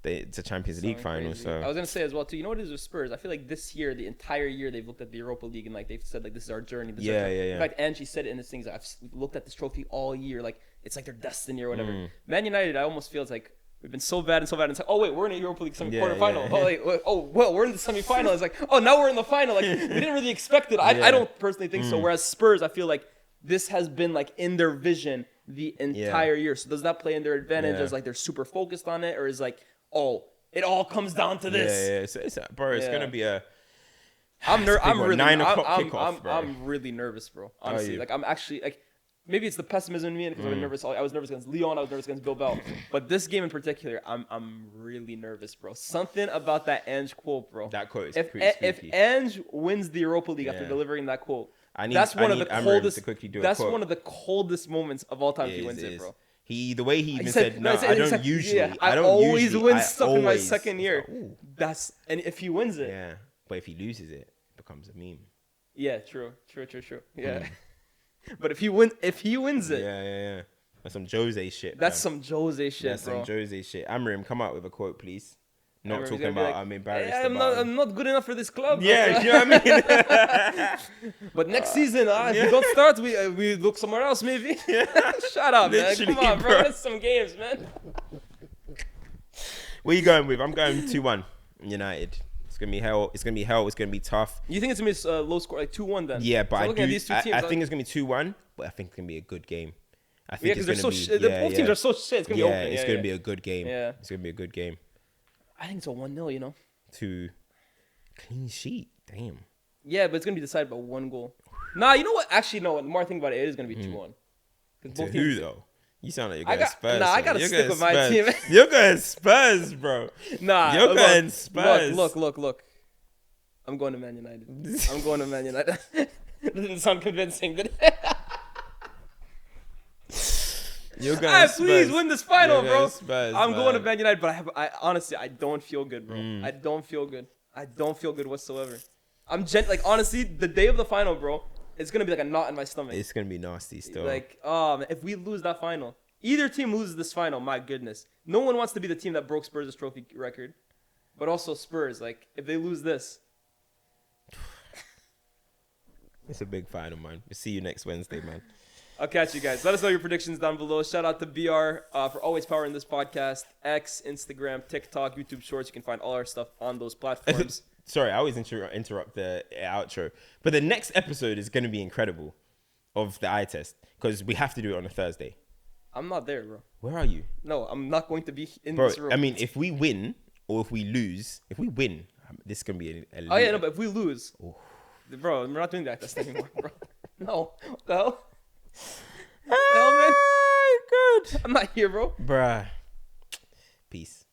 it's a Champions League final. So I was gonna say as well too. You know what it is with Spurs? I feel like this year, the entire year, they've looked at the Europa League and like they've said like this is our journey. In fact, Angie said it in this thing. I've looked at this trophy all year. Like it's like their destiny or whatever. Man United, I almost feel it's like, we've been so bad. It's like, oh wait, we're in a Europa League quarterfinal. We're in the semifinal. It's like, oh, now we're in the final. Like we didn't really expect it. I don't personally think so. Whereas Spurs, I feel like this has been like in their vision the entire year. So does that play in their advantage as like they're super focused on it, or is like, oh, it all comes down to this? It's gonna be a. I'm really 9 o'clock kickoff, bro. I'm really nervous, bro. Honestly, like I'm actually like. maybe it's the pessimism in me because I was nervous. I was nervous against Lyon. I was nervous against Bilbao. But this game in particular, I'm really nervous, bro. Something about that Ange quote, bro. That quote is If pretty spooky. if Ange wins the Europa League after Yeah. delivering that quote, I need that's one of the Amram coldest. to quickly do a That's quote. one of the coldest moments of all time if he It wins is, it, is. bro. The way he even said, no, it's I don't like, usually. yeah, I don't always usually, win I stuff in my always- second it's year. like, ooh. And if he wins it, Yeah, but if he loses it, it becomes a meme. yeah, true. Yeah, but if he wins it, Yeah. That's some Jose shit. that's fam. some Jose shit, That's bro. some Jose shit. Amram, come out with a quote, please. Not Amram's talking gonna be about like, I'm embarrassed "Hey, about. I'm not good enough for this club. Yeah, you know what I mean? But next season, if we don't start, we look somewhere else, maybe. Shut up, man. Literally, Come on, bro. bro. Let's some games, man. Where you going with? I'm going 2-1 United. It's gonna be hell. It's gonna be hell. It's gonna be tough. You think it's gonna be a low score, like 2-1 then? Yeah, but So I looking at do. these two teams, I think it's gonna be 2-1, but I think it's gonna be a good game. I think because it's they're gonna so be. both teams are so shit. It's gonna be open. It's gonna be a good game. Yeah. It's gonna be a good game. I think it's a 1-0. You know. To clean sheet. Damn. Yeah, but it's gonna be decided by 1 goal. Nah, you know what? Actually, no. The more I think about it, it is gonna be 2-1. 'Cause To both who teams- though? You sound like you're I going got- Spurs. nah, I man. gotta You're stick going with my Spurs. team. You're going Spurs, bro. Nah, You're going Spurs. Look. I'm going to Man United. I'm going to Man United. Doesn't sound convincing, did it? You're going Hey, Spurs. please win this final, You're bro. going Spurs, I'm going to man. Man United, but I honestly, I don't feel good, bro. I don't feel good. I don't feel good whatsoever. Honestly, the day of the final, bro, it's gonna be like a knot in my stomach. It's gonna be nasty still. Like, oh man, if we lose that final, either team loses this final, my goodness. No one wants to be the team that broke Spurs' trophy record, but also Spurs. Like, if they lose this, It's a big final, man. We'll see you next Wednesday, man. I'll catch you guys. Let us know your predictions down below. Shout out to BR for always powering this podcast. X, Instagram, TikTok, YouTube Shorts. You can find all our stuff on those platforms. Sorry, I always interrupt the outro. But the next episode is going to be incredible of the eye test because we have to do it on a Thursday. I'm not there, bro. Where are you? No, I'm not going to be in Bro, this room. I mean, if we win or if we lose, if we win, this is going to be a Oh yeah, no, but if we lose, bro, we're not doing that test anymore, bro. No, what the hell? Hell, man. Good. I'm not here, bro. Bruh. Peace.